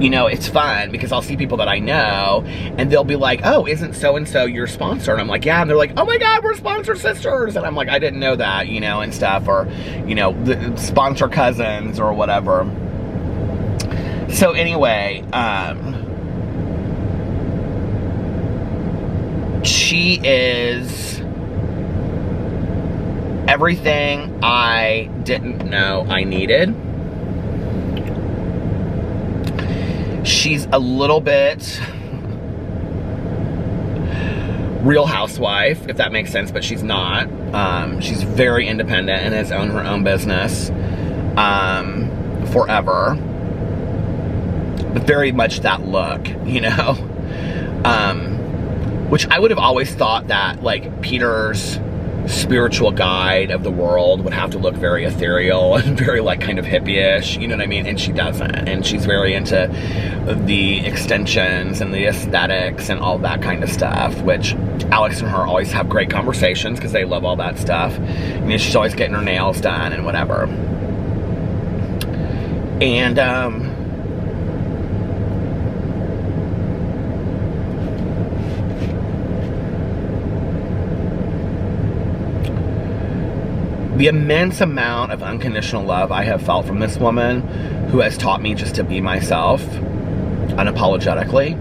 you know, it's fun because I'll see people that I know, and they'll be like, oh, isn't so-and-so your sponsor? And I'm like, yeah. And they're like, oh my God, we're sponsor sisters. And I'm like, I didn't know that, you know, and stuff. Or, you know, the sponsor cousins or whatever. So anyway, she is everything I didn't know I needed. She's a little bit Real Housewife, if that makes sense, but she's not. She's very independent and has owned her own business forever. But very much that look, you know? Which I would have always thought that, like, Peter's spiritual guide of the world would have to look very ethereal and very, like, kind of hippie-ish, you know what I mean? And she doesn't. And she's very into the extensions and the aesthetics and all that kind of stuff, which Alex and her always have great conversations because they love all that stuff. You know, she's always getting her nails done and whatever. And, the immense amount of unconditional love I have felt from this woman, who has taught me just to be myself unapologetically.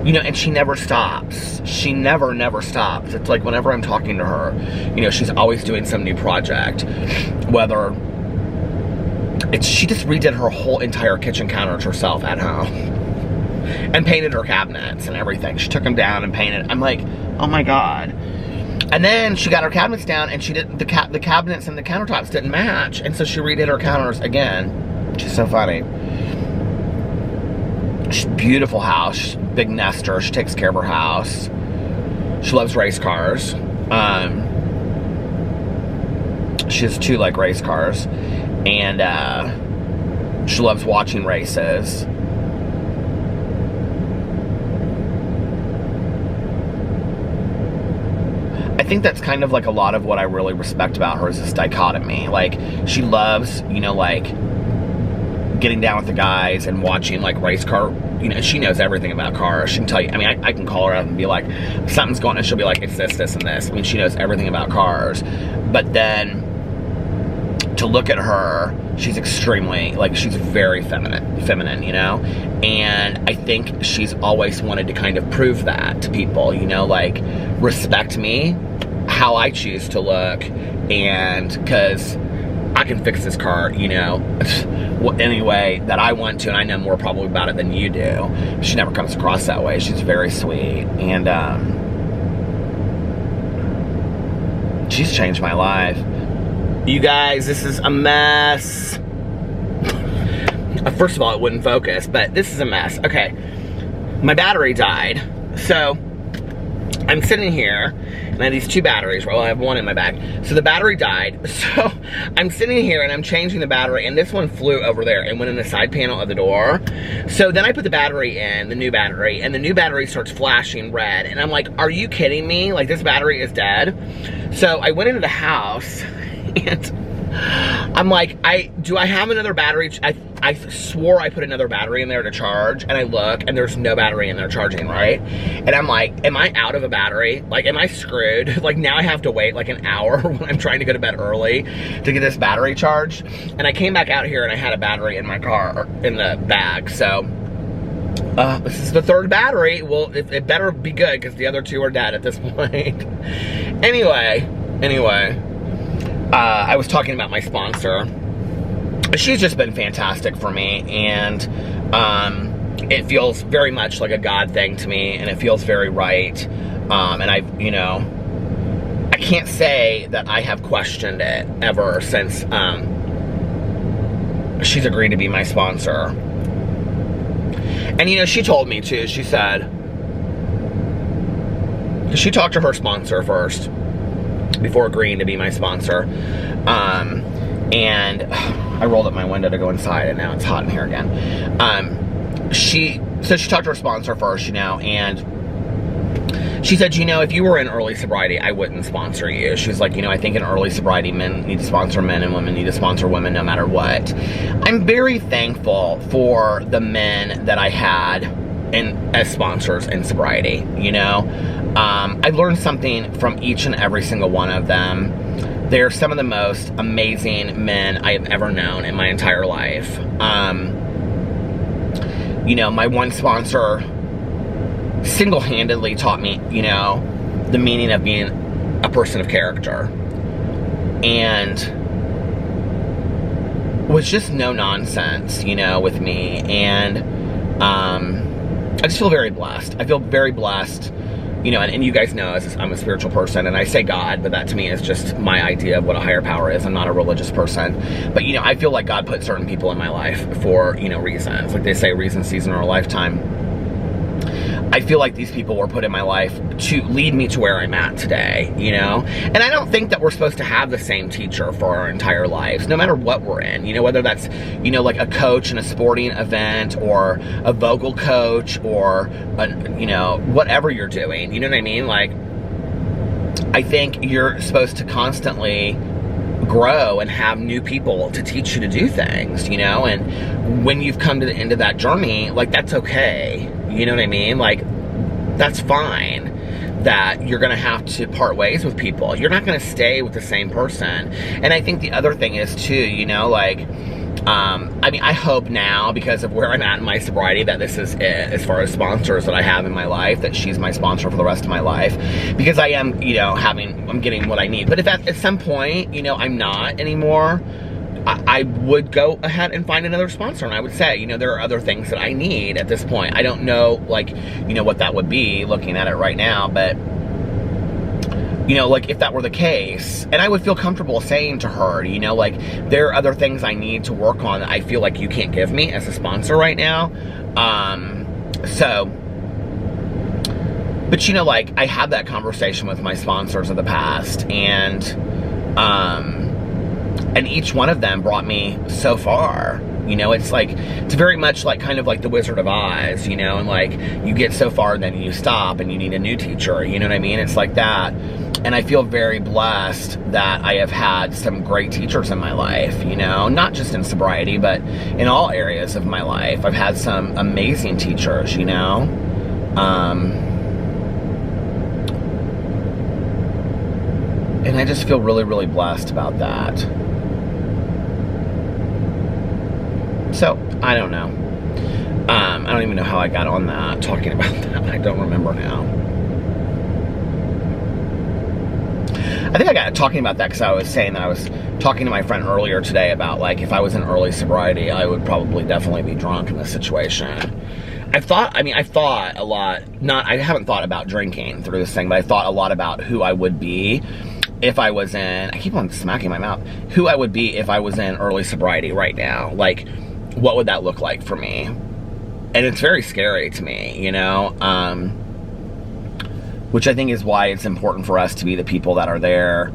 You know, and she never stops. She never stops. It's like whenever I'm talking to her, you know, she's always doing some new project. Whether she just redid her whole entire kitchen counters herself at home. And painted her cabinets and everything. She took them down and painted. I'm like, oh my God. And then she got her cabinets down, and she didn't. The cabinets and the countertops didn't match, and so she redid her counters again. She's so funny. She's beautiful house, big nester. She takes care of her house. She loves race cars. She has 2 like race cars, and she loves watching races. I think that's kind of like a lot of what I really respect about her is this dichotomy. Like, she loves, you know, like, getting down with the guys and watching, like, race car. You know, she knows everything about cars. She can tell you, I mean, I can call her up and be like, something's going on, and she'll be like, it's this, this, and this. I mean, she knows everything about cars. But then, to look at her, she's extremely, like, she's very feminine, you know? And I think she's always wanted to kind of prove that to people, you know? Like, respect me, how I choose to look, and because I can fix this car, you know, any way that I want to, and I know more probably about it than you do. She never comes across that way. She's very sweet, and she's changed my life. You guys, this is a mess. First of all, it wouldn't focus, but this is a mess. Okay, my battery died, so I'm sitting here, and I have these 2 batteries. Well, I have 1 in my bag. So the battery died. So I'm sitting here, and I'm changing the battery, and this one flew over there and went in the side panel of the door. So then I put the battery in, the new battery, and the new battery starts flashing red. And I'm like, are you kidding me? Like, this battery is dead. So I went into the house, and I'm like, do I have another battery? I swore I put another battery in there to charge, and I look, and there's no battery in there charging, right? And I'm like, am I out of a battery? Like, am I screwed? Like, now I have to wait like an hour when I'm trying to go to bed early to get this battery charged. And I came back out here, and I had a battery in my car, in the bag. So This is the third battery. Well, it better be good because the other two are dead at this point. Anyway, I was talking about my sponsor. She's just been fantastic for me, and it feels very much like a God thing to me, and it feels very right. And I can't say that I have questioned it ever since she's agreed to be my sponsor. And she told me too, she said, because she talked to her sponsor first before agreeing to be my sponsor. And I rolled up my window to go inside, and now it's hot in here again. She talked to her sponsor first, and she said, if you were in early sobriety, I wouldn't sponsor you. She's like, I think in early sobriety, men need to sponsor men and women need to sponsor women no matter what. I'm very thankful for the men that I had as sponsors in sobriety, I learned something from each and every single one of them. They're some of the most amazing men I have ever known in my entire life. My one sponsor single-handedly taught me, the meaning of being a person of character. And was just no nonsense, with me. And I just feel very blessed. I feel very blessed, and you guys know I'm a spiritual person, and I say God, but that to me is just my idea of what a higher power is. I'm not a religious person. But, I feel like God put certain people in my life for, reasons. Like they say, reason, season, or a lifetime. I feel like these people were put in my life to lead me to where I'm at today, And I don't think that we're supposed to have the same teacher for our entire lives, no matter what we're in, whether that's, like a coach in a sporting event, or a vocal coach, or, whatever you're doing, you know what I mean? Like, I think you're supposed to constantly grow and have new people to teach you to do things, and when you've come to the end of that journey, like, that's okay. You know what I mean? Like, that's fine that you're going to have to part ways with people. You're not going to stay with the same person. And I think the other thing is, too, I hope now, because of where I'm at in my sobriety, that this is it as far as sponsors that I have in my life, that she's my sponsor for the rest of my life. Because I am, I'm getting what I need. But if at some point, I'm not anymore, I would go ahead and find another sponsor, and I would say, there are other things that I need at this point. I don't know, what that would be looking at it right now, but, if that were the case, and I would feel comfortable saying to her, there are other things I need to work on that I feel like you can't give me as a sponsor right now. But, I had that conversation with my sponsors of the past, and each one of them brought me so far. It's very much kind of like the Wizard of Oz, and you get so far, then you stop, and you need a new teacher, you know what I mean? It's like that. And I feel very blessed that I have had some great teachers in my life, not just in sobriety, but in all areas of my life. I've had some amazing teachers, and I just feel really, really blessed about that. So, I don't know. I don't even know how I got on that, talking about that. I don't remember now. I think I got talking about that because I was saying that I was talking to my friend earlier today about, if I was in early sobriety, I would probably definitely be drunk in this situation. I thought a lot, I haven't thought about drinking through this thing, but I thought a lot about who I would be if I was in, I keep on smacking my mouth, who I would be if I was in early sobriety right now. What would that look like for me? And it's very scary to me, which I think is why it's important for us to be the people that are there.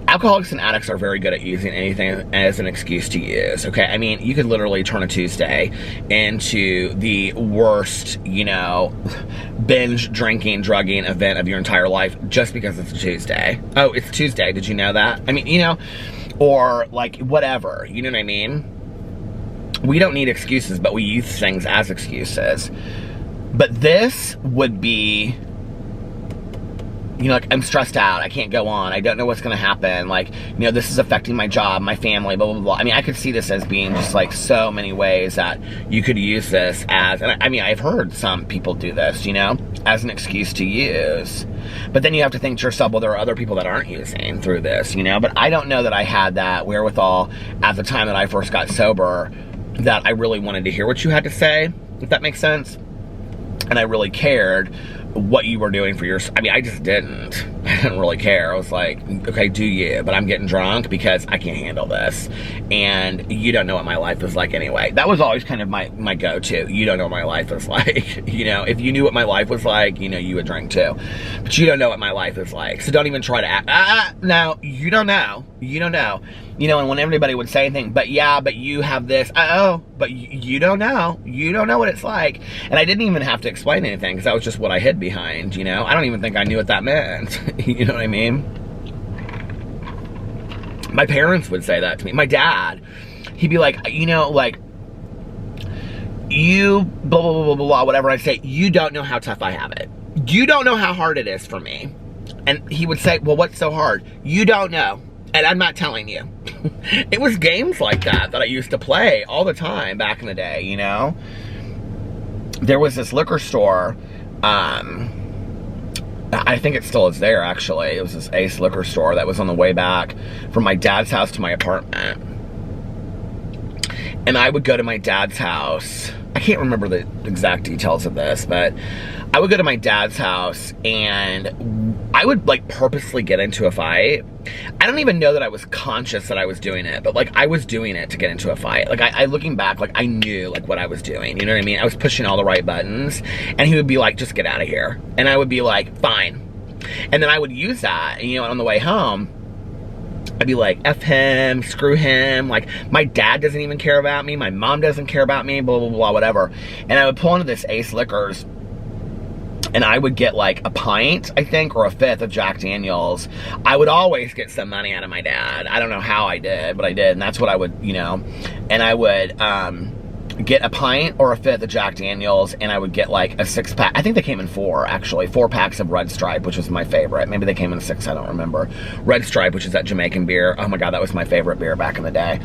Alcoholics and addicts are very good at using anything as an excuse to use, okay? I mean, you could literally turn a Tuesday into the worst, binge drinking, drugging event of your entire life just because it's a Tuesday. Oh, it's Tuesday, did you know that? I mean, or whatever, you know what I mean? We don't need excuses, but we use things as excuses. But this would be you know, like, I'm stressed out. I can't go on. I don't know what's going to happen. Like, you know, this is affecting my job, my family, blah, blah, blah. I mean, I could see this as being just like so many ways that you could use this as, and I mean, I've heard some people do this, you know, as an excuse to use. But then you have to think to yourself, well, there are other people that aren't using through this, you know. But I don't know that I had that wherewithal at the time that I first got sober, that I really wanted to hear what you had to say, if that makes sense. And I really cared what you were doing for your, I mean, I just didn't. I didn't really care. I was like, okay, do you, but I'm getting drunk because I can't handle this. And you don't know what my life was like anyway. That was always kind of my go-to. You don't know what my life was like. You know, if you knew what my life was like, you know, you would drink too. But you don't know what my life is like. So don't even try to act, no, you don't know. You don't know. You know, and when everybody would say anything, but yeah, but you have this, but you don't know. You don't know what it's like. And I didn't even have to explain anything because that was just what I hid behind, you know. I don't even think I knew what that meant. You know what I mean? My parents would say that to me. My dad, he'd be like, you know, like, you blah, blah, blah, blah, blah, whatever I say, you don't know how tough I have it. You don't know how hard it is for me. And he would say, well, what's so hard? You don't know. And I'm not telling you. It was games like that I used to play all the time back in the day, you know? There was this liquor store, I think it still is there, actually. It was this Ace liquor store that was on the way back from my dad's house to my apartment. And I would go to my dad's house. I can't remember the exact details of this, but I would go to my dad's house and I would like purposely get into a fight. I don't even know that I was conscious that I was doing it, but like I was doing it to get into a fight. Like I looking back, like I knew like what I was doing, you know what I mean? I was pushing all the right buttons and he would be like, just get out of here. And I would be like, fine. And then I would use that, and, you know, on the way home, I'd be like, F him, screw him, like, my dad doesn't even care about me, my mom doesn't care about me, blah, blah, blah, whatever. And I would pull into this Ace Liquors, and I would get, like, a pint, I think, or a fifth of Jack Daniels. I would always get some money out of my dad. I don't know how I did, but I did, and that's what I would, you know, and I would, get a pint or a fifth of Jack Daniels, and I would get like a 6-pack. I think they came in 4, actually. 4 packs of Red Stripe, which was my favorite. Maybe they came in 6, I don't remember. Red Stripe, which is that Jamaican beer. Oh my God, that was my favorite beer back in the day.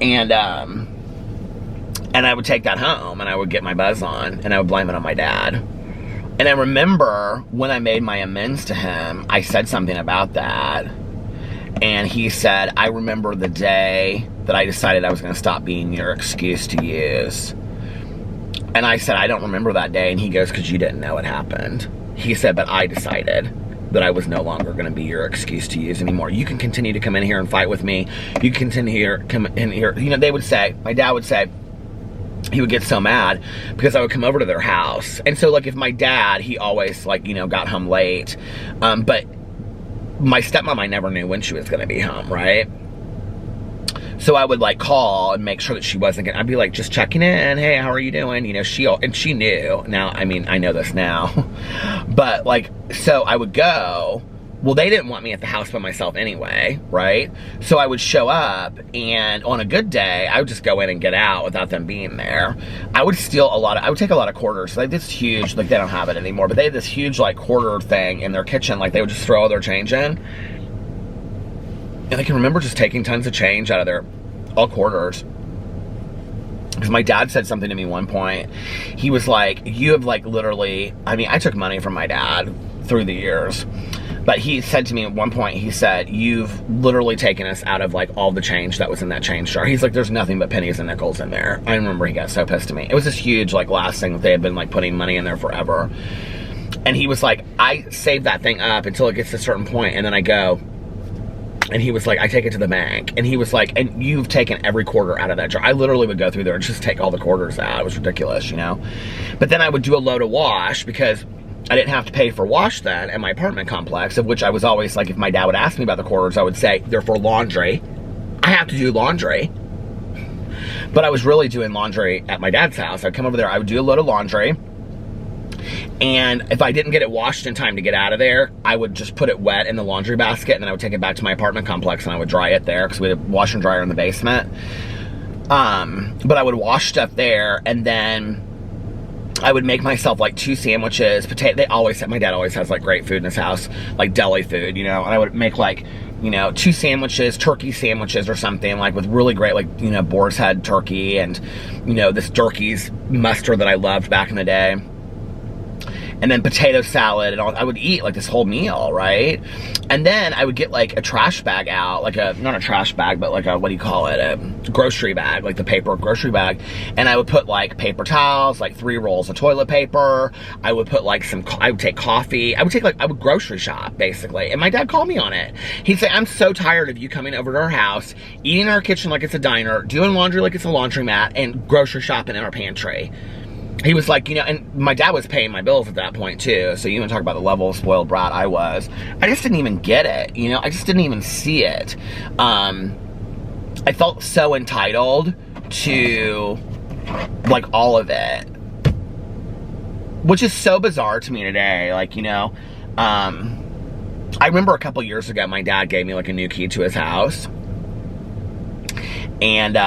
And I would take that home, and I would get my buzz on, and I would blame it on my dad. And I remember when I made my amends to him, I said something about that. And he said, I remember the day that I decided I was going to stop being your excuse to use. And I said, I don't remember that day. And he goes, because you didn't know what happened. He said, but I decided that I was no longer going to be your excuse to use anymore. You can continue to come in here and fight with me. You can continue to come in here. You know, they would say, my dad would say, he would get so mad because I would come over to their house. And so, like, if my dad, he always, like, you know, got home late. But my stepmom, I never knew when she was going to be home, right? So I would like call and make sure that she wasn't gonna, I'd be like, just checking in, hey, how are you doing? You know, she knew. Now, I mean, I know this now. But like, so I would go, well, they didn't want me at the house by myself anyway, right? So I would show up, and on a good day, I would just go in and get out without them being there. I would steal I would take a lot of quarters. Like this huge, like they don't have it anymore, but they had this huge like quarter thing in their kitchen. Like they would just throw all their change in. And I can remember just taking tons of change out of their, all quarters. Because my dad said something to me one point. He was like, you have like literally, I mean, I took money from my dad through the years. But he said to me at one point, he said, you've literally taken us out of like all the change that was in that change jar. He's like, there's nothing but pennies and nickels in there. I remember he got so pissed at me. It was this huge like last thing that they had been like putting money in there forever. And he was like, I save that thing up until it gets to a certain point, and then I go. And he was like, I take it to the bank. And he was like, and you've taken every quarter out of that jar. I literally would go through there and just take all the quarters out. It was ridiculous, you know. But then I would do a load of wash because I didn't have to pay for wash then at my apartment complex, of which I was always like, if my dad would ask me about the quarters, I would say, they're for laundry. I have to do laundry. But I was really doing laundry at my dad's house. I'd come over there, I would do a load of laundry. And if I didn't get it washed in time to get out of there, I would just put it wet in the laundry basket, and then I would take it back to my apartment complex and I would dry it there because we had a washer and dryer in the basement. But I would wash stuff there, and then I would make myself like 2 sandwiches, my dad always has like great food in his house, like deli food, you know, and I would make like, you know, 2 sandwiches, turkey sandwiches or something, like with really great, like, you know, boar's head turkey and, you know, this Durkee's mustard that I loved back in the day. And then potato salad and all. I would eat like this whole meal, right? And then I would get like a trash bag out, like not a trash bag, but like a, what do you call it? A grocery bag, like the paper grocery bag. And I would put like paper towels, like 3 rolls of toilet paper. I would put like I would take coffee. I would grocery shop basically. And my dad called me on it. He'd say, I'm so tired of you coming over to our house, eating in our kitchen like it's a diner, doing laundry like it's a laundromat, and grocery shopping in our pantry. He was like, you know, and my dad was paying my bills at that point too, so you even talk about the level of spoiled brat I was. I just didn't even get it, you know, I just didn't even see it. I felt so entitled to, like, all of it, which is so bizarre to me today, like, you know. I remember a couple years ago, my dad gave me, like, a new key to his house, and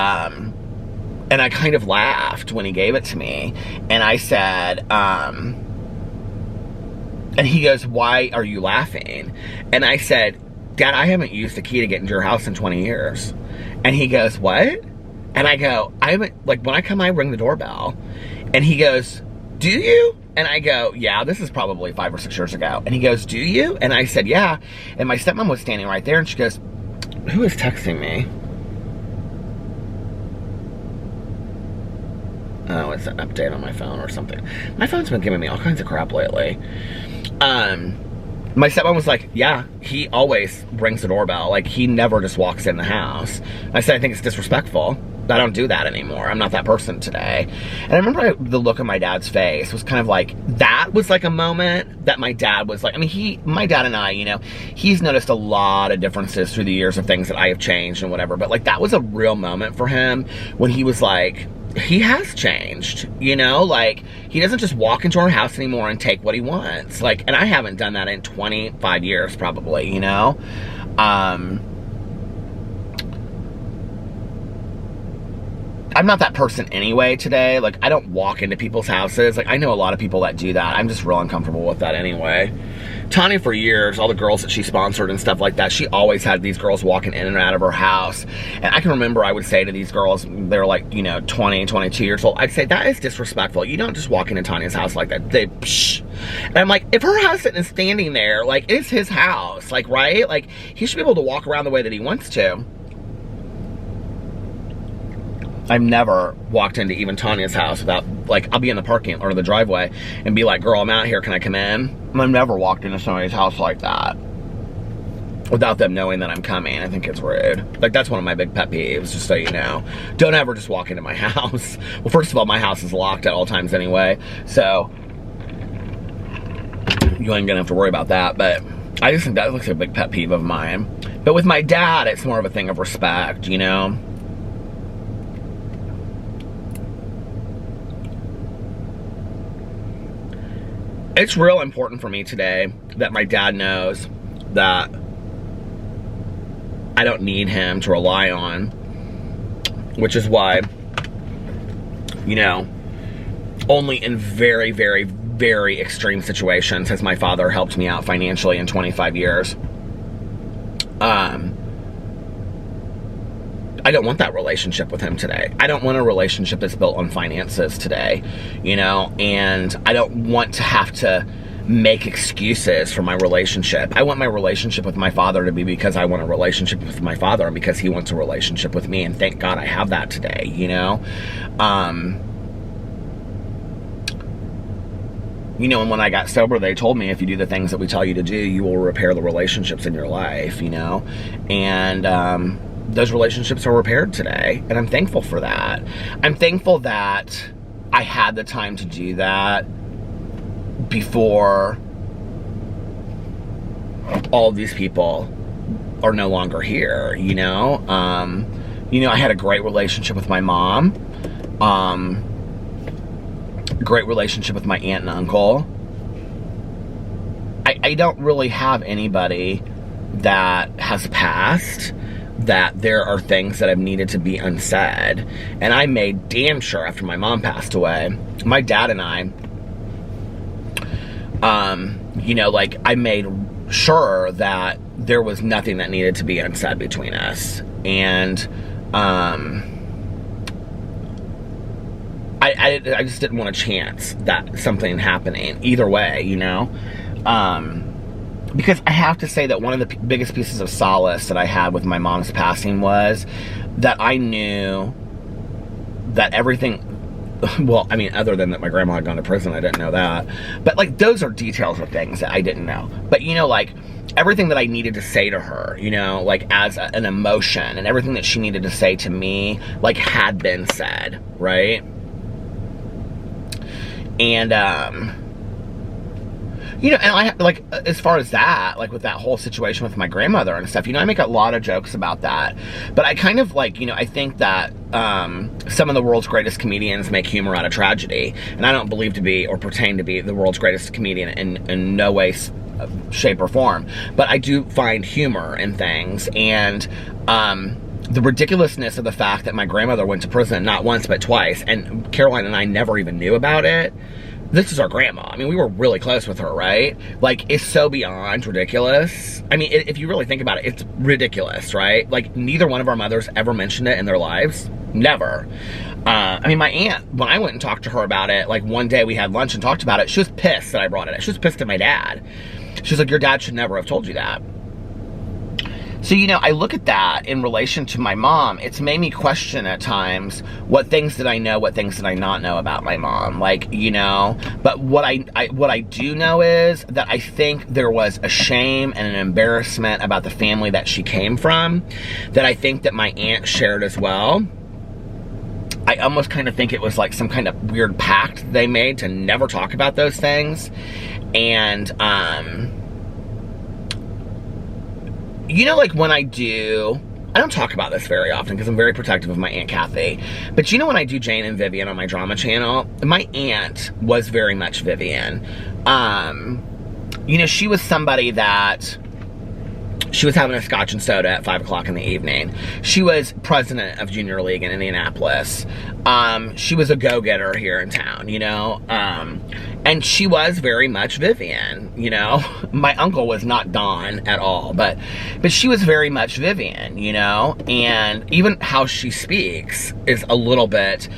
I kind of laughed when he gave it to me. And I said, and he goes, why are you laughing? And I said, Dad, I haven't used the key to get into your house in 20 years. And he goes, what? And I go, I haven't, like, when I come, I ring the doorbell. And he goes, do you? And I go, yeah, this is probably 5 or 6 years ago. And he goes, do you? And I said, yeah. And my stepmom was standing right there, and she goes, who is texting me? Oh, it's an update on my phone or something. My phone's been giving me all kinds of crap lately. My stepmom was like, yeah, he always rings the doorbell. Like, he never just walks in the house. I said, I think it's disrespectful. I don't do that anymore. I'm not that person today. And I remember the look on my dad's face was kind of like, that was like a moment that my dad was like, I mean, my dad and I, you know, he's noticed a lot of differences through the years of things that I have changed and whatever. But, like, that was a real moment for him when he was like, he has changed, you know, like, he doesn't just walk into our house anymore and take what he wants, like, and I haven't done that in 25 years probably, you know. I'm not that person anyway today. Like, I don't walk into people's houses. Like, I know a lot of people that do that. I'm just real uncomfortable with that anyway. Tanya, for years, all the girls that she sponsored and stuff like that, she always had these girls walking in and out of her house. And I can remember I would say to these girls, they're like, you know, 20, 22 years old, I'd say, that is disrespectful. You don't just walk into Tanya's house like that. Psh. And I'm like, if her husband is standing there, like, it's his house, like, right? Like, he should be able to walk around the way that he wants to. I've never walked into even Tanya's house without, like, I'll be in the parking or the driveway and be like, girl, I'm out here, can I come in? I've never walked into somebody's house like that without them knowing that I'm coming. I think it's rude. Like, that's one of my big pet peeves, just so you know. Don't ever just walk into my house. Well, first of all, my house is locked at all times anyway, so you ain't gonna have to worry about that, but I just think that looks like a big pet peeve of mine. But with my dad, it's more of a thing of respect, you know? It's real important for me today that my dad knows that I don't need him to rely on, which is why, you know, only in very, very, very extreme situations has my father helped me out financially in 25 years. I don't want that relationship with him today. I don't want a relationship that's built on finances today, you know, and I don't want to have to make excuses for my relationship. I want my relationship with my father to be because I want a relationship with my father and because he wants a relationship with me, and thank God I have that today, you know. You know, and when I got sober, they told me if you do the things that we tell you to do, you will repair the relationships in your life, you know, and those relationships are repaired today, and I'm thankful for that. I'm thankful that I had the time to do that before all these people are no longer here, you know? You know, I had a great relationship with my mom, great relationship with my aunt and uncle. I don't really have anybody that has passed that there are things that have needed to be unsaid. And I made damn sure after my mom passed away, my dad and I You know, like, I made sure that there was nothing that needed to be unsaid between us. And, I just didn't want a chance that something happening either way, you know? Because I have to say that one of the biggest pieces of solace that I had with my mom's passing was that I knew that everything, well, I mean, other than that my grandma had gone to prison, I didn't know that. But, like, those are details of things that I didn't know. But, you know, like, everything that I needed to say to her, you know, like, as an emotion, and everything that she needed to say to me, like, had been said, right? And, you know, and I, like, as far as that, like, with that whole situation with my grandmother and stuff, you know, I make a lot of jokes about that. But I kind of, like, you know, I think that some of the world's greatest comedians make humor out of tragedy. And I don't believe to be, or pertain to be, the world's greatest comedian in no way, shape, or form. But I do find humor in things. And the ridiculousness of the fact that my grandmother went to prison not once but twice, and Caroline and I never even knew about it. This is our grandma. I mean, we were really close with her, right? Like, it's so beyond ridiculous. I mean, if you really think about it, it's ridiculous, right? Like, neither one of our mothers ever mentioned it in their lives. Never. I mean, my aunt, when I went and talked to her about it, like, one day we had lunch and talked about it, she was pissed that I brought it up. She was pissed at my dad. She was like, your dad should never have told you that. So, you know, I look at that in relation to my mom. It's made me question at times, what things did I know, what things did I not know about my mom? Like, you know, but what I do know is that I think there was a shame and an embarrassment about the family that she came from, that I think that my aunt shared as well. I almost kind of think it was like some kind of weird pact they made to never talk about those things. And, you know, like, when I don't talk about this very often because I'm very protective of my Aunt Kathy. But you know, when I do Jane and Vivian on my drama channel, my aunt was very much Vivian. You know, she was somebody that, she was having a scotch and soda at 5 o'clock in the evening. She was president of Junior League in Indianapolis. She was a go-getter here in town, you know? And she was very much Vivian, you know? My uncle was not Don at all, but she was very much Vivian, you know? And even how she speaks is a little bit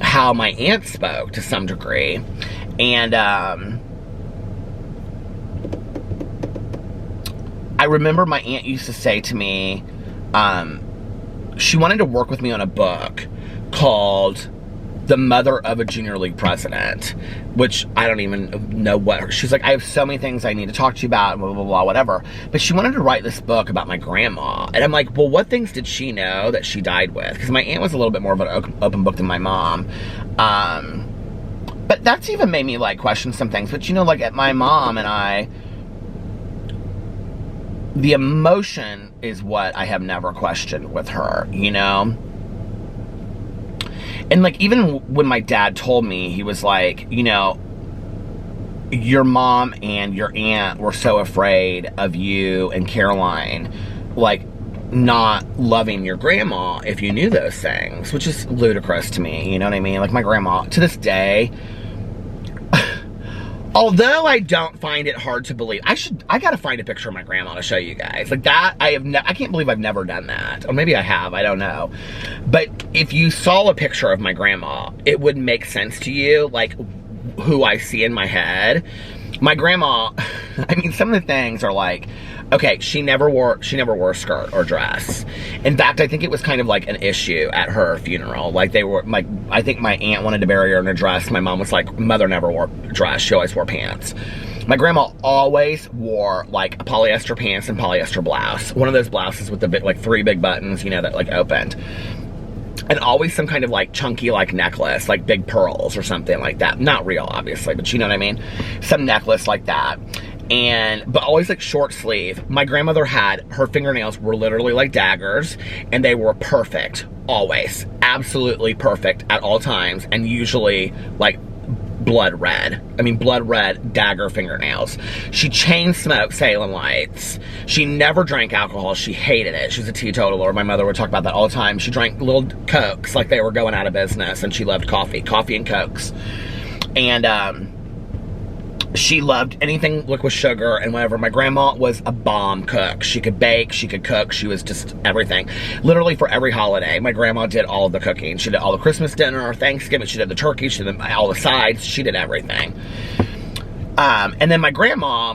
how my aunt spoke to some degree. And, I remember my aunt used to say to me, she wanted to work with me on a book called The Mother of a Junior League President, which I don't even know what, she's like, I have so many things I need to talk to you about, blah, blah, blah, whatever. But she wanted to write this book about my grandma. And I'm like, well, what things did she know that she died with? Because my aunt was a little bit more of an open book than my mom. But that's even made me, like, question some things. But, you know, like, at my mom and I, the emotion is what I have never questioned with her, you know? And, like, even when my dad told me, he was like, you know, your mom and your aunt were so afraid of you and Caroline, like, not loving your grandma if you knew those things, which is ludicrous to me, you know what I mean? Like, my grandma, to this day, although I don't find it hard to believe, I gotta find a picture of my grandma to show you guys. Like, that, I can't believe I've never done that. Or maybe I have, I don't know. But if you saw a picture of my grandma, it would make sense to you, like, who I see in my head. My grandma, I mean, some of the things are like, okay, she never wore a skirt or dress. In fact, I think it was kind of like an issue at her funeral. Like, I think my aunt wanted to bury her in a dress. My mom was like, mother never wore a dress. She always wore pants. My grandma always wore, like, a polyester pants and polyester blouse. One of those blouses with the big, like, 3 big buttons, you know, that, like, opened. And always some kind of, like, chunky, like, necklace, like big pearls or something like that. Not real, obviously, but you know what I mean? Some necklace like that. But always, like, short sleeve. My grandmother her fingernails were literally like daggers, and they were perfect, always. Absolutely perfect at all times, and usually, like, blood red. I mean, blood red dagger fingernails. She chain smoked Salem Lights. She never drank alcohol. She hated it. She was a teetotaler. My mother would talk about that all the time. She drank little Cokes like they were going out of business, and she loved coffee and Cokes. And, She loved anything with sugar and whatever. My grandma was a bomb cook. She could bake, she could cook, she was just everything. Literally for every holiday, my grandma did all of the cooking. She did all the Christmas dinner, Thanksgiving, she did the turkey, she did all the sides, she did everything. And then my grandma,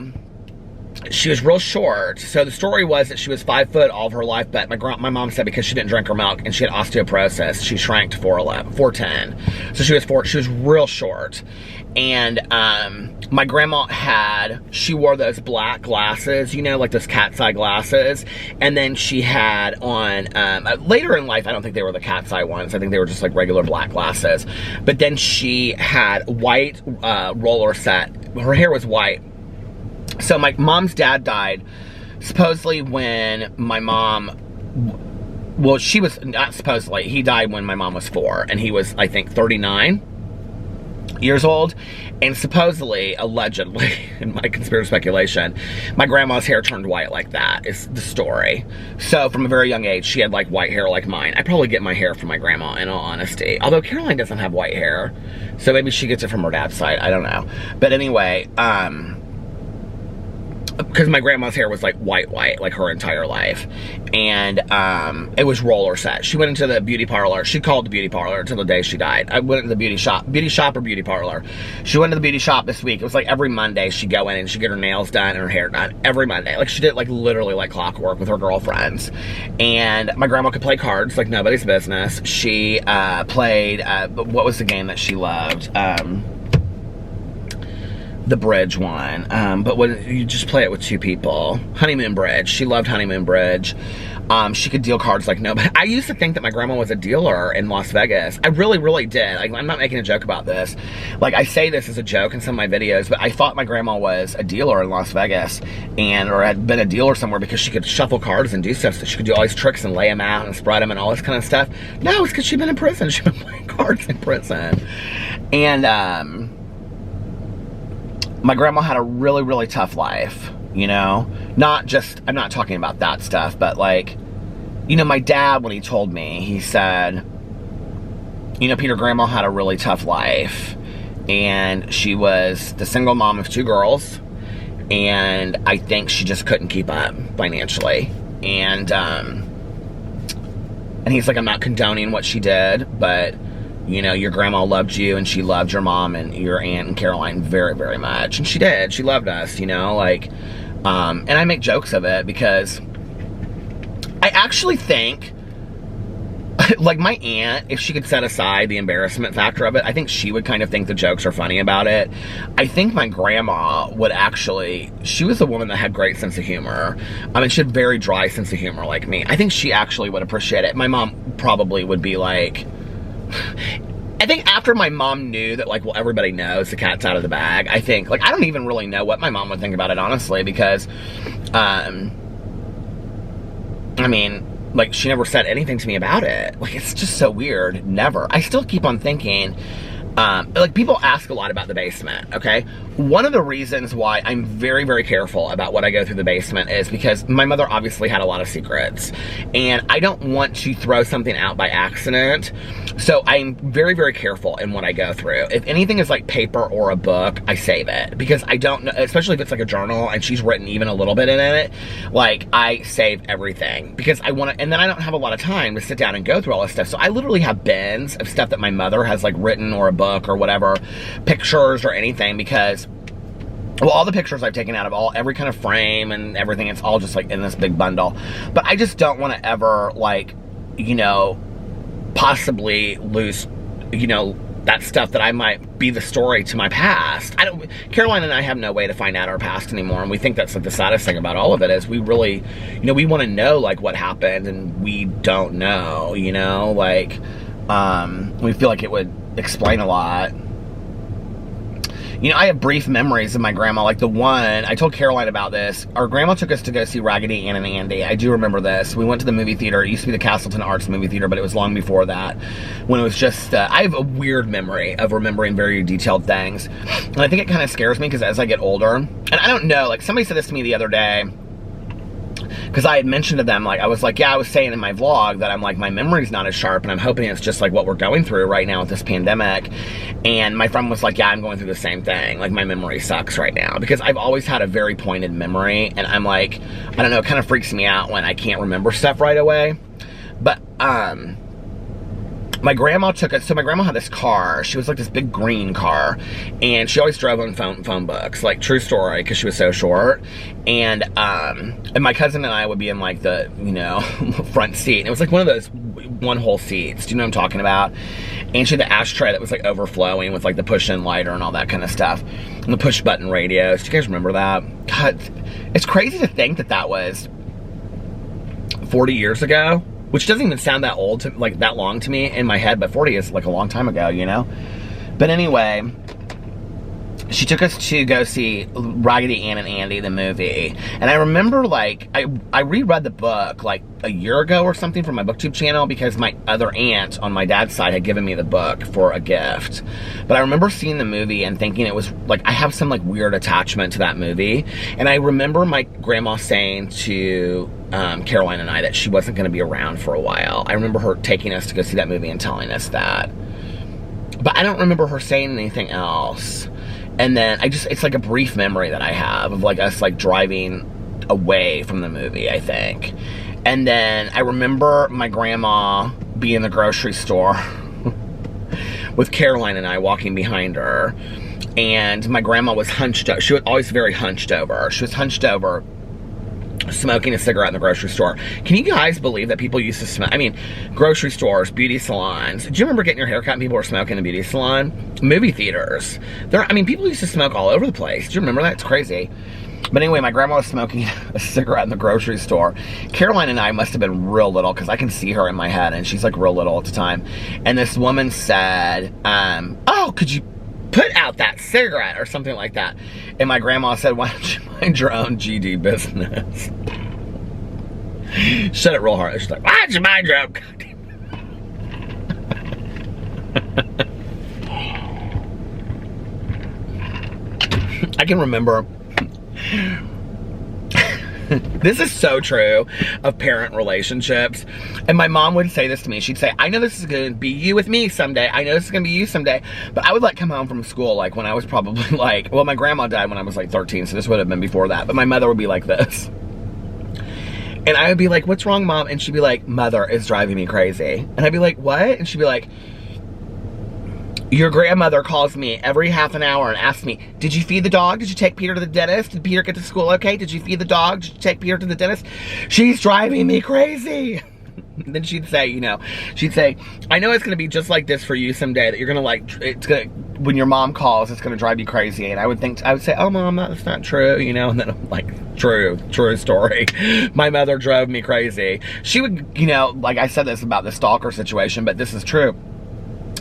she was real short. So the story was that she was 5 foot all of her life, but my mom said because she didn't drink her milk and she had osteoporosis, she shrank to 4'10". So she was real short. And my grandma she wore those black glasses, you know, like those cat's eye glasses. And then she had on, later in life, I don't think they were the cat's eye ones. I think they were just like regular black glasses. But then she had white roller set. Her hair was white. So my mom's dad died supposedly when my mom, well, she was, not supposedly, he died when my mom was 4, and he was, I think, 39 years old. And supposedly, allegedly, in my conspiracy speculation, my grandma's hair turned white like that, is the story. So from a very young age, she had like white hair like mine. I probably get my hair from my grandma, in all honesty. Although Caroline doesn't have white hair, so maybe she gets it from her dad's side, I don't know. But anyway, because my grandma's hair was like white, like her entire life. And it was roller set. She went into the beauty parlor. She called the beauty parlor until the day she died. I went to the beauty shop or beauty parlor. She went to the beauty shop this week. It was like every Monday she'd go in and she'd get her nails done and her hair done. Every Monday. Like she did like literally like clockwork with her girlfriends. And my grandma could play cards like nobody's business. She played, what was the game that she loved? The bridge one, but when you just play it with 2 people. Honeymoon Bridge. She loved Honeymoon Bridge. She could deal cards like nobody. I used to think that my grandma was a dealer in Las Vegas. I really, really did. Like, I'm not making a joke about this. Like, I say this as a joke in some of my videos, but I thought my grandma was a dealer in Las Vegas, or had been a dealer somewhere because she could shuffle cards and do stuff. So she could do all these tricks and lay them out and spread them and all this kind of stuff. No, it's because she'd been in prison. She'd been playing cards in prison. And, my grandma had a really, really tough life, you know? I'm not talking about that stuff, but like, you know, my dad, when he told me, he said, you know, Peter, grandma had a really tough life, and she was the single mom of 2 girls, and I think she just couldn't keep up financially. And he's like, I'm not condoning what she did, but you know, your grandma loved you, and she loved your mom and your aunt and Caroline very, very much. And she did. She loved us, you know, like, and I make jokes of it because I actually think, like, my aunt, if she could set aside the embarrassment factor of it, I think she would kind of think the jokes are funny about it. I think my grandma would actually, she was a woman that had great sense of humor. I mean, she had very dry sense of humor like me. I think she actually would appreciate it. My mom probably would be like, I think after my mom knew that, like, well, everybody knows the cat's out of the bag, I think, like, I don't even really know what my mom would think about it, honestly, because, I mean, like, she never said anything to me about it. Like, it's just so weird. Never. I still keep on thinking, like, people ask a lot about the basement, okay? One of the reasons why I'm very, very careful about what I go through the basement is because my mother obviously had a lot of secrets, and I don't want to throw something out by accident, so I'm very, very careful in what I go through. If anything is like paper or a book, I save it, because I don't know, especially if it's like a journal and she's written even a little bit in it, like, I save everything, because I want to, and then I don't have a lot of time to sit down and go through all this stuff, so I literally have bins of stuff that my mother has, like, written, or a book or whatever, pictures or anything, because, well, all the pictures I've taken out of every kind of frame and everything, it's all just like in this big bundle. But I just don't want to ever, like, you know, possibly lose, you know, that stuff that I might be the story to my past. Caroline and I have no way to find out our past anymore, and we think that's like the saddest thing about all of it, is we really, you know, we want to know, like, what happened, and we don't know, you know, like, we feel like it would explain a lot. You know, I have brief memories of my grandma, like the one, I told Caroline about this. Our grandma took us to go see Raggedy Ann and Andy. I do remember this. We went to the movie theater. It used to be the Castleton Arts movie theater, but it was long before that, when it was just, I have a weird memory of remembering very detailed things. And I think it kind of scares me, because as I get older, and I don't know, like, somebody said this to me the other day, because I had mentioned to them, like, I was like, yeah, I was saying in my vlog that I'm like, my memory's not as sharp, and I'm hoping it's just like what we're going through right now with this pandemic. And my friend was like, yeah, I'm going through the same thing. Like, my memory sucks right now, because I've always had a very pointed memory, and I'm like, I don't know, it kind of freaks me out when I can't remember stuff right away. But my grandma took it. So my grandma had this car. She was like this big green car, and she always drove on phone books, like, true story, because she was so short. And my cousin and I would be in like the, you know, front seat, and it was like one of those one-hole seats. Do you know what I'm talking about? And she had the ashtray that was like overflowing with like the push-in lighter and all that kind of stuff, and the push-button radios. Do you guys remember that? God, it's crazy to think that that was 40 years ago. Which doesn't even sound that old, like that long to me in my head, but 40 is like a long time ago, you know? But anyway, she took us to go see Raggedy Ann and Andy, the movie. And I remember, like, I reread the book like a year ago or something from my BookTube channel, because my other aunt on my dad's side had given me the book for a gift. But I remember seeing the movie and thinking it was, like, I have some, like, weird attachment to that movie. And I remember my grandma saying to Caroline and I that she wasn't going to be around for a while. I remember her taking us to go see that movie and telling us that. But I don't remember her saying anything else. And then it's like a brief memory that I have of like us like driving away from the movie, I think. And then I remember my grandma being in the grocery store with Caroline and I walking behind her. And my grandma was hunched over. She was always very hunched over. She was hunched over, smoking a cigarette in the grocery store. Can you guys believe that people used to smoke? I mean, grocery stores, beauty salons. Do you remember getting your hair cut and people were smoking in the beauty salon? Movie theaters. I mean, people used to smoke all over the place. Do you remember that? It's crazy. But anyway, my grandma was smoking a cigarette in the grocery store. Caroline and I must have been real little, because I can see her in my head, and she's like real little at the time. And this woman said, oh, could you put out that cigarette or something like that? And my grandma said, why don't you mind your own GD business? She said it real hard. She's like, why don't you mind your own goddamn? I can remember, this is so true of parent relationships. And my mom would say this to me. She'd say, I know this is going to be you with me someday. I know this is going to be you someday. But I would like come home from school like when I was probably like, well, my grandma died when I was like 13, so this would have been before that. But my mother would be like this. And I would be like, what's wrong, Mom? And she'd be like, Mother is driving me crazy. And I'd be like, what? And she'd be like, your grandmother calls me every half an hour and asks me, did you feed the dog? Did you take Peter to the dentist? Did Peter get to school okay? Did you feed the dog? Did you take Peter to the dentist? She's driving me crazy. Then she'd say, you know, she'd say, I know it's going to be just like this for you someday, that you're going to like, it's going to, when your mom calls, it's going to drive you crazy. And I would say, oh, Mom, that's not true, you know, and then I'm like, true story. My mother drove me crazy. She would, you know, like I said this about the stalker situation, but this is true.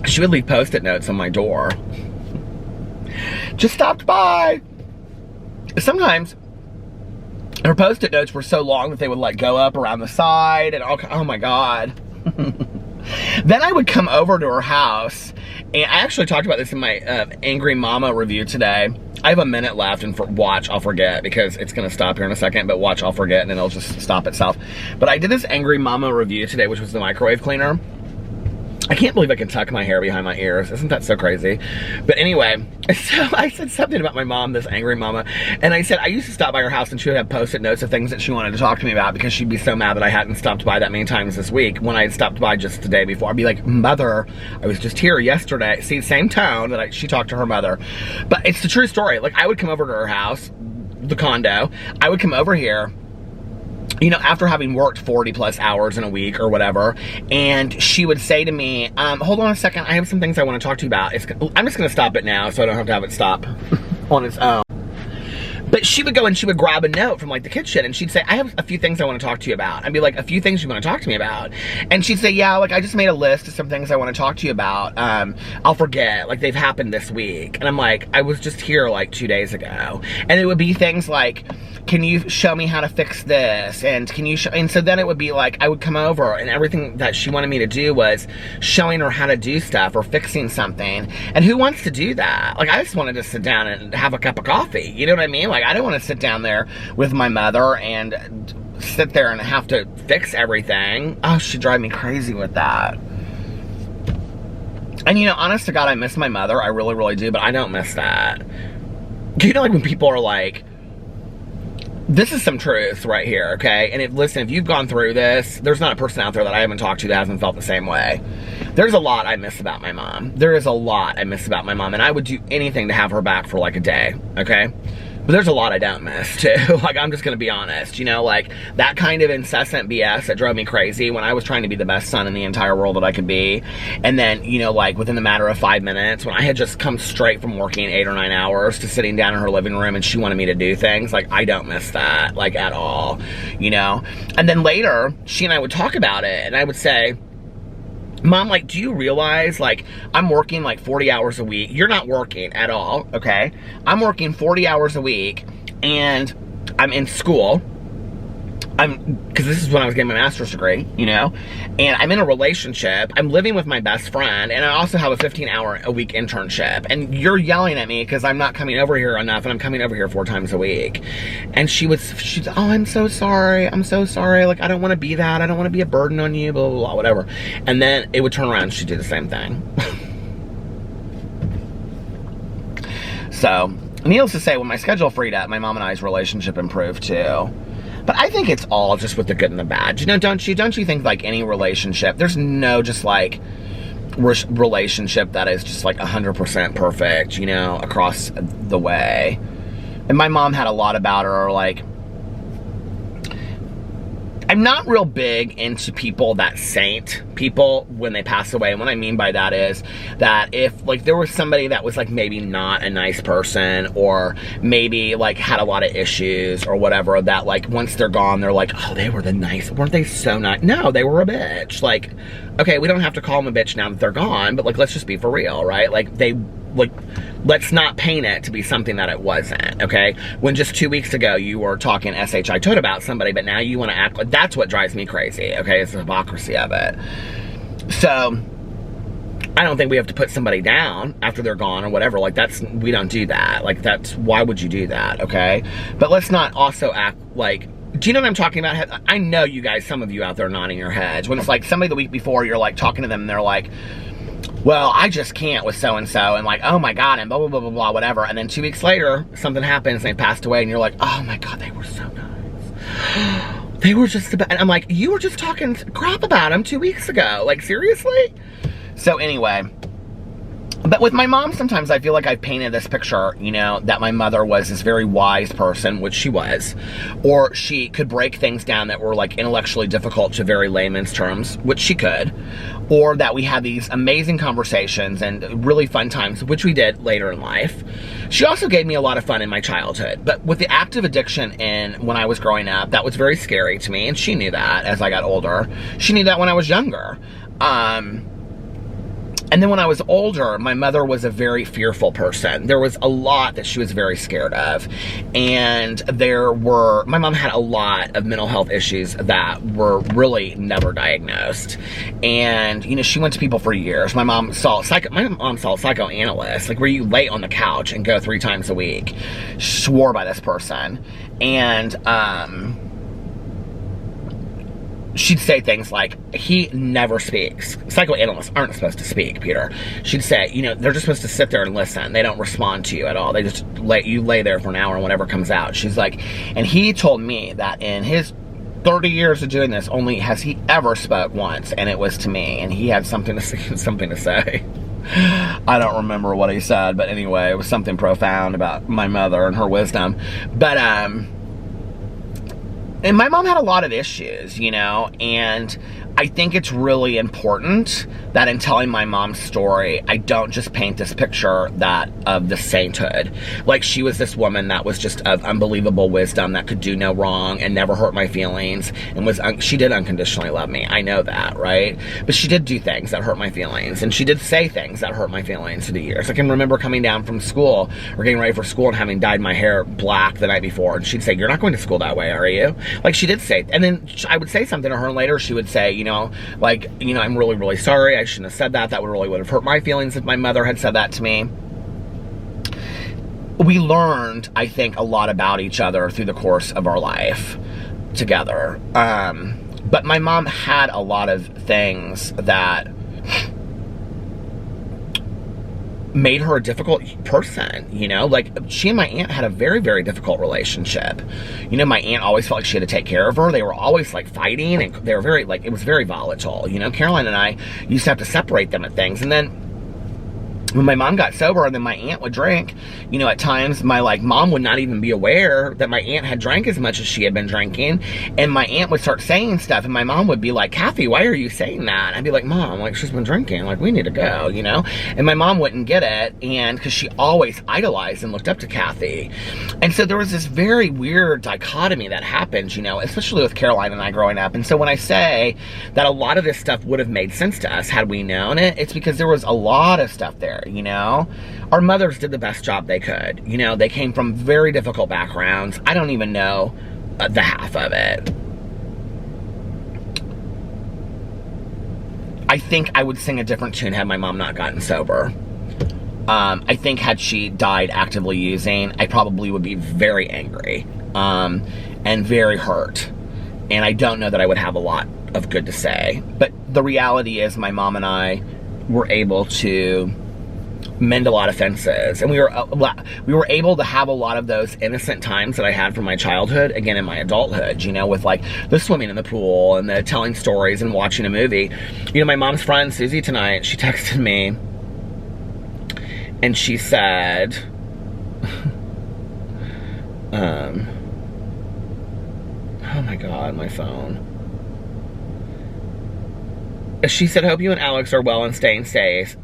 She would leave Post-it notes on my door. Just stopped by. Sometimes her Post-it notes were so long that they would like go up around the side and all, oh my God. Then I would come over to her house, and I actually talked about this in my Angry Mama review today. I have a minute left, and watch, I'll forget, because it's going to stop here in a second, but watch, I'll forget, and then it'll just stop itself. But I did this Angry Mama review today, which was the microwave cleaner. I can't believe I can tuck my hair behind my ears. Isn't that so crazy? But anyway, so I said something about my mom, this Angry Mama, and I said I used to stop by her house and she would have Post-it notes of things that she wanted to talk to me about, because she'd be so mad that I hadn't stopped by that many times this week when I had stopped by just the day before. I'd be like, Mother, I was just here yesterday. See, same tone that she talked to her mother. But it's the true story. Like, I would come over to her house, the condo. I would come over here, you know, after having worked 40 plus hours in a week or whatever, and she would say to me, hold on a second, I have some things I want to talk to you about. I'm just going to stop it now so I don't have to have it stop on its own. But she would go and she would grab a note from like the kitchen, and she'd say, I have a few things I want to talk to you about. I'd be like, a few things you want to talk to me about? And she'd say, yeah, like I just made a list of some things I want to talk to you about. I'll forget, like they've happened this week. And I'm like, I was just here like 2 days ago. And it would be things like, can you show me how to fix this? And can you and so then it would be like, I would come over and everything that she wanted me to do was showing her how to do stuff or fixing something. And who wants to do that? Like, I just wanted to sit down and have a cup of coffee. You know what I mean? Like, I don't want to sit down there with my mother and sit there and have to fix everything. Oh, she'd drive me crazy with that. And you know, honest to God, I miss my mother. I really, really do, but I don't miss that. You know, like when people are like, this is some truth right here, okay? And listen, if you've gone through this, there's not a person out there that I haven't talked to that hasn't felt the same way. There's a lot I miss about my mom. There is a lot I miss about my mom, and I would do anything to have her back for like a day, okay? But there's a lot I don't miss, too. Like, I'm just gonna be honest, you know, like, that kind of incessant BS that drove me crazy when I was trying to be the best son in the entire world that I could be. And then, you know, like, within the matter of 5 minutes, when I had just come straight from working 8 or 9 hours to sitting down in her living room and she wanted me to do things, like, I don't miss that, like, at all, you know? And then later, she and I would talk about it, and I would say, Mom, like, do you realize, like, I'm working, like, 40 hours a week. You're not working at all, okay? I'm working 40 hours a week, and I'm in school. Because this is when I was getting my master's degree, you know? And I'm in a relationship. I'm living with my best friend, and I also have a 15-hour-a-week internship. And you're yelling at me because I'm not coming over here enough, and I'm coming over here 4 times a week. And she's, oh, I'm so sorry. I'm so sorry. Like, I don't want to be that. I don't want to be a burden on you, blah, blah, blah, whatever. And then it would turn around and she'd do the same thing. So, needless to say, when my schedule freed up, my mom and I's relationship improved, too. But I think it's all just with the good and the bad. You know, don't you think, like, any relationship, there's no just, like, relationship that is just, like, 100% perfect, you know, across the way. And my mom had a lot about her, like, I'm not real big into people that saint people when they pass away. And what I mean by that is that if, like, there was somebody that was, like, maybe not a nice person, or maybe, like, had a lot of issues or whatever, that, like, once they're gone, they're like, oh, they were the nice, weren't they so nice? No, they were a bitch. Like, okay, we don't have to call them a bitch now that they're gone, but, like, let's just be for real, right? Like, let's not paint it to be something that it wasn't, okay? When just 2 weeks ago you were talking SHI toad about somebody, but now you want to act like, that's what drives me crazy, okay? It's the hypocrisy of it. So, I don't think we have to put somebody down after they're gone or whatever. Like, we don't do that. Like, why would you do that, okay? But let's not also act like, do you know what I'm talking about? I know you guys, some of you out there nodding your heads. When it's like somebody the week before, you're like talking to them and they're like, well, I just can't with so-and-so, and like, oh my God, and blah, blah, blah, blah, blah, whatever. And then 2 weeks later, something happens and they passed away, and you're like, oh my God, they were so nice. They were just about, and I'm like, you were just talking crap about them 2 weeks ago. Like, seriously? So anyway, but with my mom, sometimes I feel like I've painted this picture, you know, that my mother was this very wise person, which she was, or she could break things down that were, like, intellectually difficult to very layman's terms, which she could, or that we had these amazing conversations and really fun times, which we did later in life. She also gave me a lot of fun in my childhood, but with the active addiction when I was growing up, that was very scary to me, and she knew that as I got older. She knew that when I was younger. And then when I was older, my mother was a very fearful person. There was a lot that she was very scared of. And my mom had a lot of mental health issues that were really never diagnosed. And, you know, she went to people for years. My mom saw a psychoanalyst, like where you lay on the couch and go 3 times a week. She swore by this person. And, she'd say things like, he never speaks. Psychoanalysts aren't supposed to speak, Peter. She'd say, you know, they're just supposed to sit there and listen. They don't respond to you at all. They just lay there for an hour and whatever comes out. She's like, and he told me that in his 30 years of doing this, only has he ever spoke once, and it was to me, and he had something to say. I don't remember what he said, but anyway, it was something profound about my mother and her wisdom. But, and my mom had a lot of issues, you know, and I think it's really important that in telling my mom's story, I don't just paint this picture of the sainthood. Like, she was this woman that was just of unbelievable wisdom that could do no wrong and never hurt my feelings, and she did unconditionally love me. I know that, right? But she did do things that hurt my feelings, and she did say things that hurt my feelings through the years. I can remember coming down from school or getting ready for school and having dyed my hair black the night before, and she'd say, you're not going to school that way, are you? Like, she did say, and then I would say something to her, and later she would say, you know, like, you know, I'm really, really sorry. I shouldn't have said that. That would have hurt my feelings if my mother had said that to me. We learned, I think, a lot about each other through the course of our life. together. But my mom had a lot of things that made her a difficult person, you know? Like, she and my aunt had a very, very difficult relationship. You know, my aunt always felt like she had to take care of her. They were always, like, fighting, and they were very, like, it was very volatile. You know, Caroline and I used to have to separate them at things. And then when my mom got sober and then my aunt would drink, you know, at times my, like, mom would not even be aware that my aunt had drank as much as she had been drinking, and my aunt would start saying stuff, and my mom would be like, Kathy, why are you saying that? And I'd be like, Mom, like, she's been drinking, like, we need to go, you know? And my mom wouldn't get it, and because she always idolized and looked up to Kathy. And so there was this very weird dichotomy that happened, you know, especially with Caroline and I growing up. And so when I say that a lot of this stuff would have made sense to us had we known it, it's because there was a lot of stuff there. You know, our mothers did the best job they could. You know, they came from very difficult backgrounds. I don't even know the half of it. I think I would sing a different tune had my mom not gotten sober. I think had she died actively using, I probably would be very angry and very hurt. And I don't know that I would have a lot of good to say. But the reality is my mom and I were able to mend a lot of fences, and we were able to have a lot of those innocent times that I had from my childhood again in my adulthood, you know, with like the swimming in the pool and the telling stories and watching a movie. You know, my mom's friend Susie tonight, she texted me and she said oh my god, my phone. She said, hope you and Alex are well and staying safe.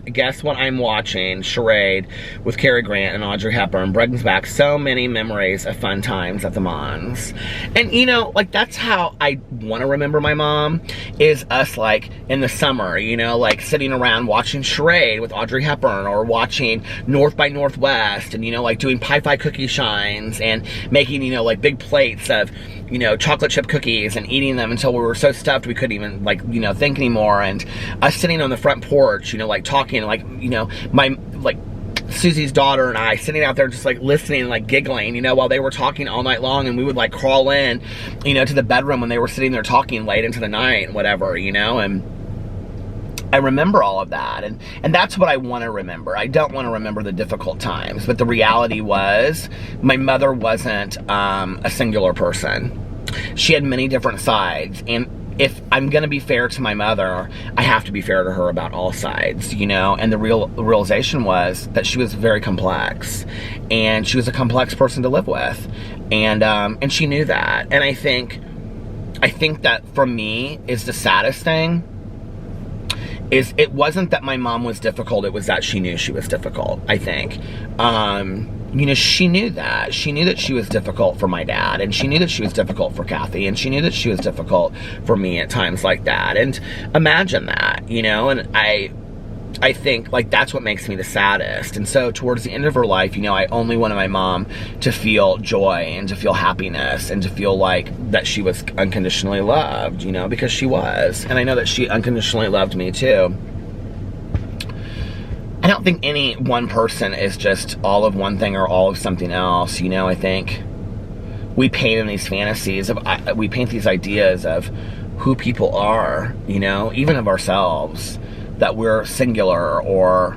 Guess what I'm watching? Charade with Cary Grant and Audrey Hepburn brings back so many memories of fun times at the Monns. And, you know, like, that's how I want to remember my mom, is us, like, in the summer, you know, like, sitting around watching Charade with Audrey Hepburn, or watching North by Northwest, and, you know, like, doing pie cookie shines, and making, you know, like, big plates of, you know, chocolate chip cookies, and eating them until we were so stuffed we couldn't even, like, you know, think anymore. And us sitting on the front porch, you know, like, talking, like, you know, my, like, Susie's daughter and I sitting out there just, like, listening and, like, giggling, you know, while they were talking all night long, and we would, like, crawl in, you know, to the bedroom when they were sitting there talking late into the night and whatever, you know. And I remember all of that, and that's what I want to remember. I don't want to remember the difficult times, but the reality was my mother wasn't a singular person. She had many different sides, and if I'm going to be fair to my mother, I have to be fair to her about all sides, you know. And the realization was that she was very complex, and she was a complex person to live with, and she knew that. And I think that for me is the saddest thing. Is it wasn't that my mom was difficult, it was that she knew she was difficult, I think. You know, she knew that. She knew that she was difficult for my dad, and she knew that she was difficult for Kathy, and she knew that she was difficult for me at times like that. And imagine that, you know, and I think, like, that's what makes me the saddest. And so towards the end of her life, you know, I only wanted my mom to feel joy and to feel happiness and to feel like that she was unconditionally loved, you know, because she was. And I know that she unconditionally loved me too. I don't think any one person is just all of one thing or all of something else, you know. I think we paint in these fantasies of, we paint these ideas of who people are, you know, even of ourselves, that we're singular or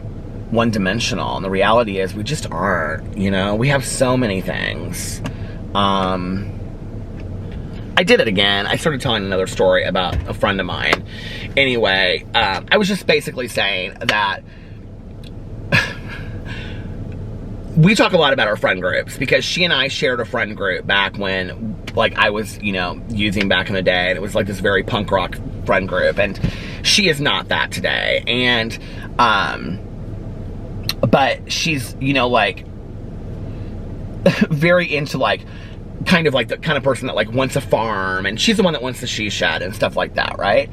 one-dimensional, and the reality is we just aren't, you know. We have so many things. I did it again. I started telling another story about a friend of mine. Anyway, I was just basically saying that we talk a lot about our friend groups, because she and I shared a friend group back when, like, I was, you know, using back in the day, and it was like this very punk rock friend group, and she is not that today. And but she's, you know, like, very into, like, kind of like the kind of person that, like, wants a farm, and she's the one that wants the she shed and stuff like that, right?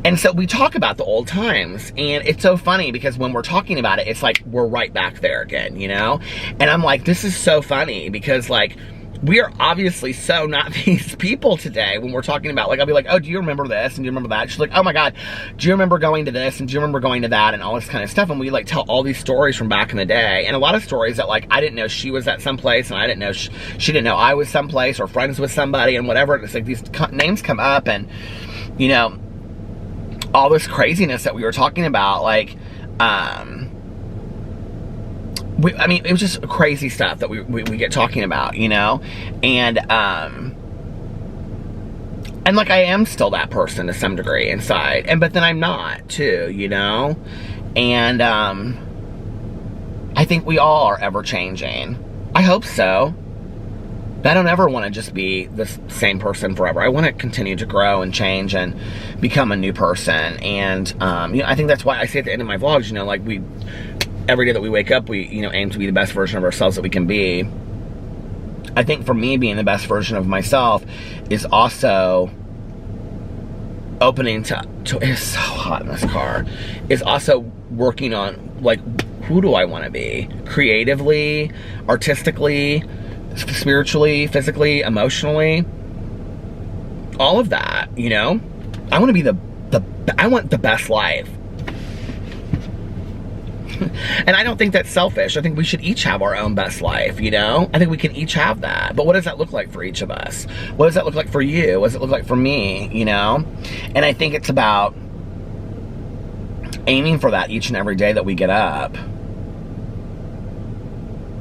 And so we talk about the old times, and it's so funny because when we're talking about it, it's like we're right back there again, you know. And I'm like, this is so funny because, like, we are obviously so not these people today when we're talking about, like, I'll be like, oh, do you remember this? And do you remember that? She's like, oh my God, do you remember going to this? And do you remember going to that? And all this kind of stuff. And we like tell all these stories from back in the day. And a lot of stories that like, I didn't know she was at some place and I didn't know she didn't know I was someplace or friends with somebody and whatever. It's like these names come up and, you know, all this craziness that we were talking about, like, I mean, it was just crazy stuff that we get talking about, you know? And like, I am still that person to some degree inside. But then I'm not, too, you know? And I think we all are ever changing. I hope so. But I don't ever want to just be the same person forever. I want to continue to grow and change and become a new person. And, you know, I think that's why I say at the end of my vlogs, you know, like, every day that we wake up, we, you know, aim to be the best version of ourselves that we can be. I think for me, being the best version of myself is also opening to it's so hot in this car, is also working on, like, who do I want to be? Creatively, artistically, spiritually, physically, emotionally. All of that, you know? I want to be I want the best life. And I don't think that's selfish. I think we should each have our own best life, you know? I think we can each have that. But what does that look like for each of us? What does that look like for you? What does it look like for me, you know? And I think it's about aiming for that each and every day that we get up.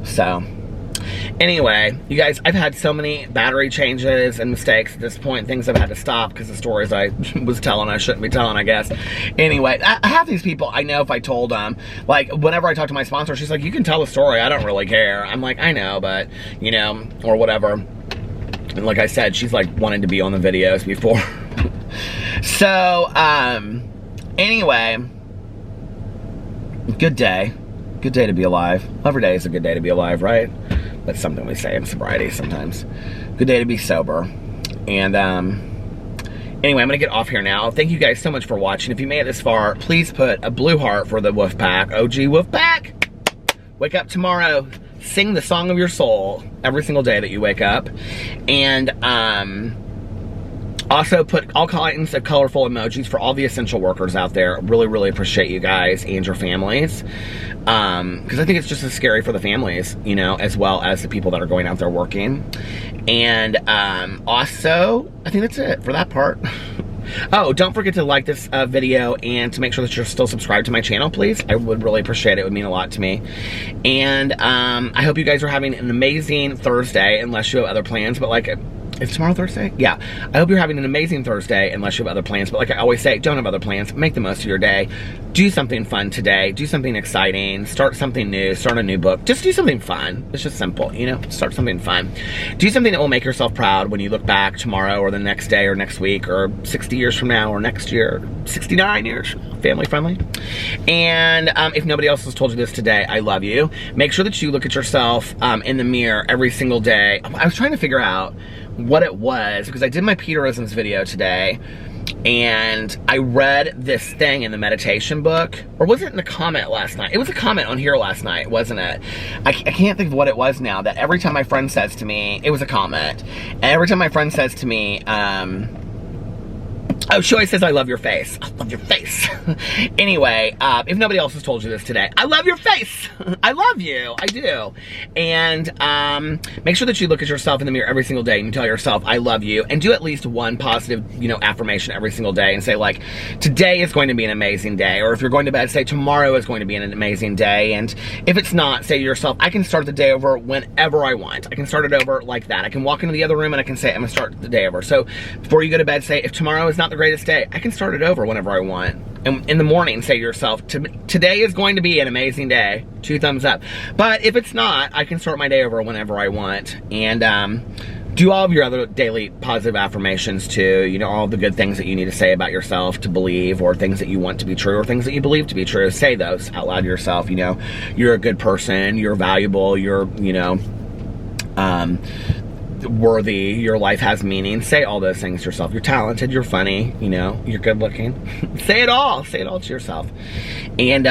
So, anyway, you guys, I've had so many battery changes and mistakes at this point. Things I've had to stop because the stories I was telling I shouldn't be telling, I guess. Anyway, half these people, I know if I told them, like, whenever I talk to my sponsor, she's like, you can tell the story. I don't really care. I'm like, I know, but, you know, or whatever. And like I said, she's like wanted to be on the videos before. So, anyway, good day. Good day to be alive. Every day is a good day to be alive, right? That's something we say in sobriety sometimes. Good day to be sober. And anyway, I'm gonna get off here now. Thank you guys so much for watching. If you made it this far, please put a blue heart for the Wolf Pack. OG Wolf Pack! Wake up tomorrow. Sing the song of your soul every single day that you wake up. And also put all kinds of colorful emojis for all the essential workers out there. Really, really appreciate you guys and your families. Because I think it's just as scary for the families, you know, as well as the people that are going out there working. And also, I think that's it for that part. Oh, don't forget to like this video and to make sure that you're still subscribed to my channel, please. I would really appreciate it. It would mean a lot to me. And I hope you guys are having an amazing Thursday, unless you have other plans. But like, is tomorrow Thursday? Yeah. I hope you're having an amazing Thursday, unless you have other plans. But like I always say, don't have other plans. Make the most of your day. Do something fun today. Do something exciting. Start something new. Start a new book. Just do something fun. It's just simple, you know? Start something fun. Do something that will make yourself proud when you look back tomorrow or the next day or next week or 60 years from now or next year, 69 years from now. Family friendly. And if nobody else has told you this today, I love you. Make sure that you look at yourself in the mirror every single day. I was trying to figure out what it was, because I did my Peterisms video today, and I read this thing in the meditation book, or was it in the comment last night? It was a comment on here last night, wasn't it? I can't think of what it was now, that every time my friend says to me, it was a comment, and every time my friend says to me, oh, she always says, I love your face. I love your face. Anyway, if nobody else has told you this today, I love your face. I love you. I do. And make sure that you look at yourself in the mirror every single day and you tell yourself, I love you. And do at least one positive, you know, affirmation every single day and say, like, today is going to be an amazing day. Or if you're going to bed, say, tomorrow is going to be an amazing day. And if it's not, say to yourself, I can start the day over whenever I want. I can start it over like that. I can walk into the other room and I can say, I'm going to start the day over. So before you go to bed, say, if tomorrow is not the greatest day, I can start it over whenever I want. And in the morning, say to yourself, today is going to be an amazing day. 2 thumbs up. But if it's not, I can start my day over whenever I want. And do all of your other daily positive affirmations too. You know, all the good things that you need to say about yourself to believe, or things that you want to be true, or things that you believe to be true. Say those out loud to yourself. You know, you're a good person, you're valuable, you're, you know, worthy, your life has meaning. Say all those things to yourself. You're talented, you're funny, you know, you're good looking. Say it all to yourself. And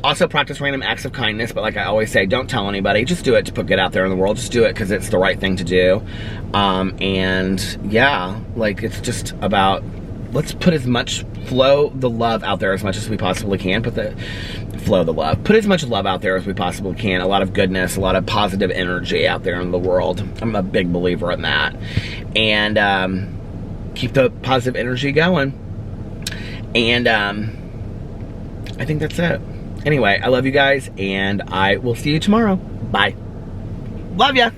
also practice random acts of kindness, but like I always say, don't tell anybody. Just do it to put good out there in the world. Just do it because it's the right thing to do. And yeah, like it's just about, let's put as much flow the love out there as much as we possibly can. Put as much love out there as we possibly can. A lot of goodness, a lot of positive energy out there in the world. I'm a big believer in that. And keep the positive energy going. And I think that's it. Anyway, I love you guys, and I will see you tomorrow. Bye. Love ya.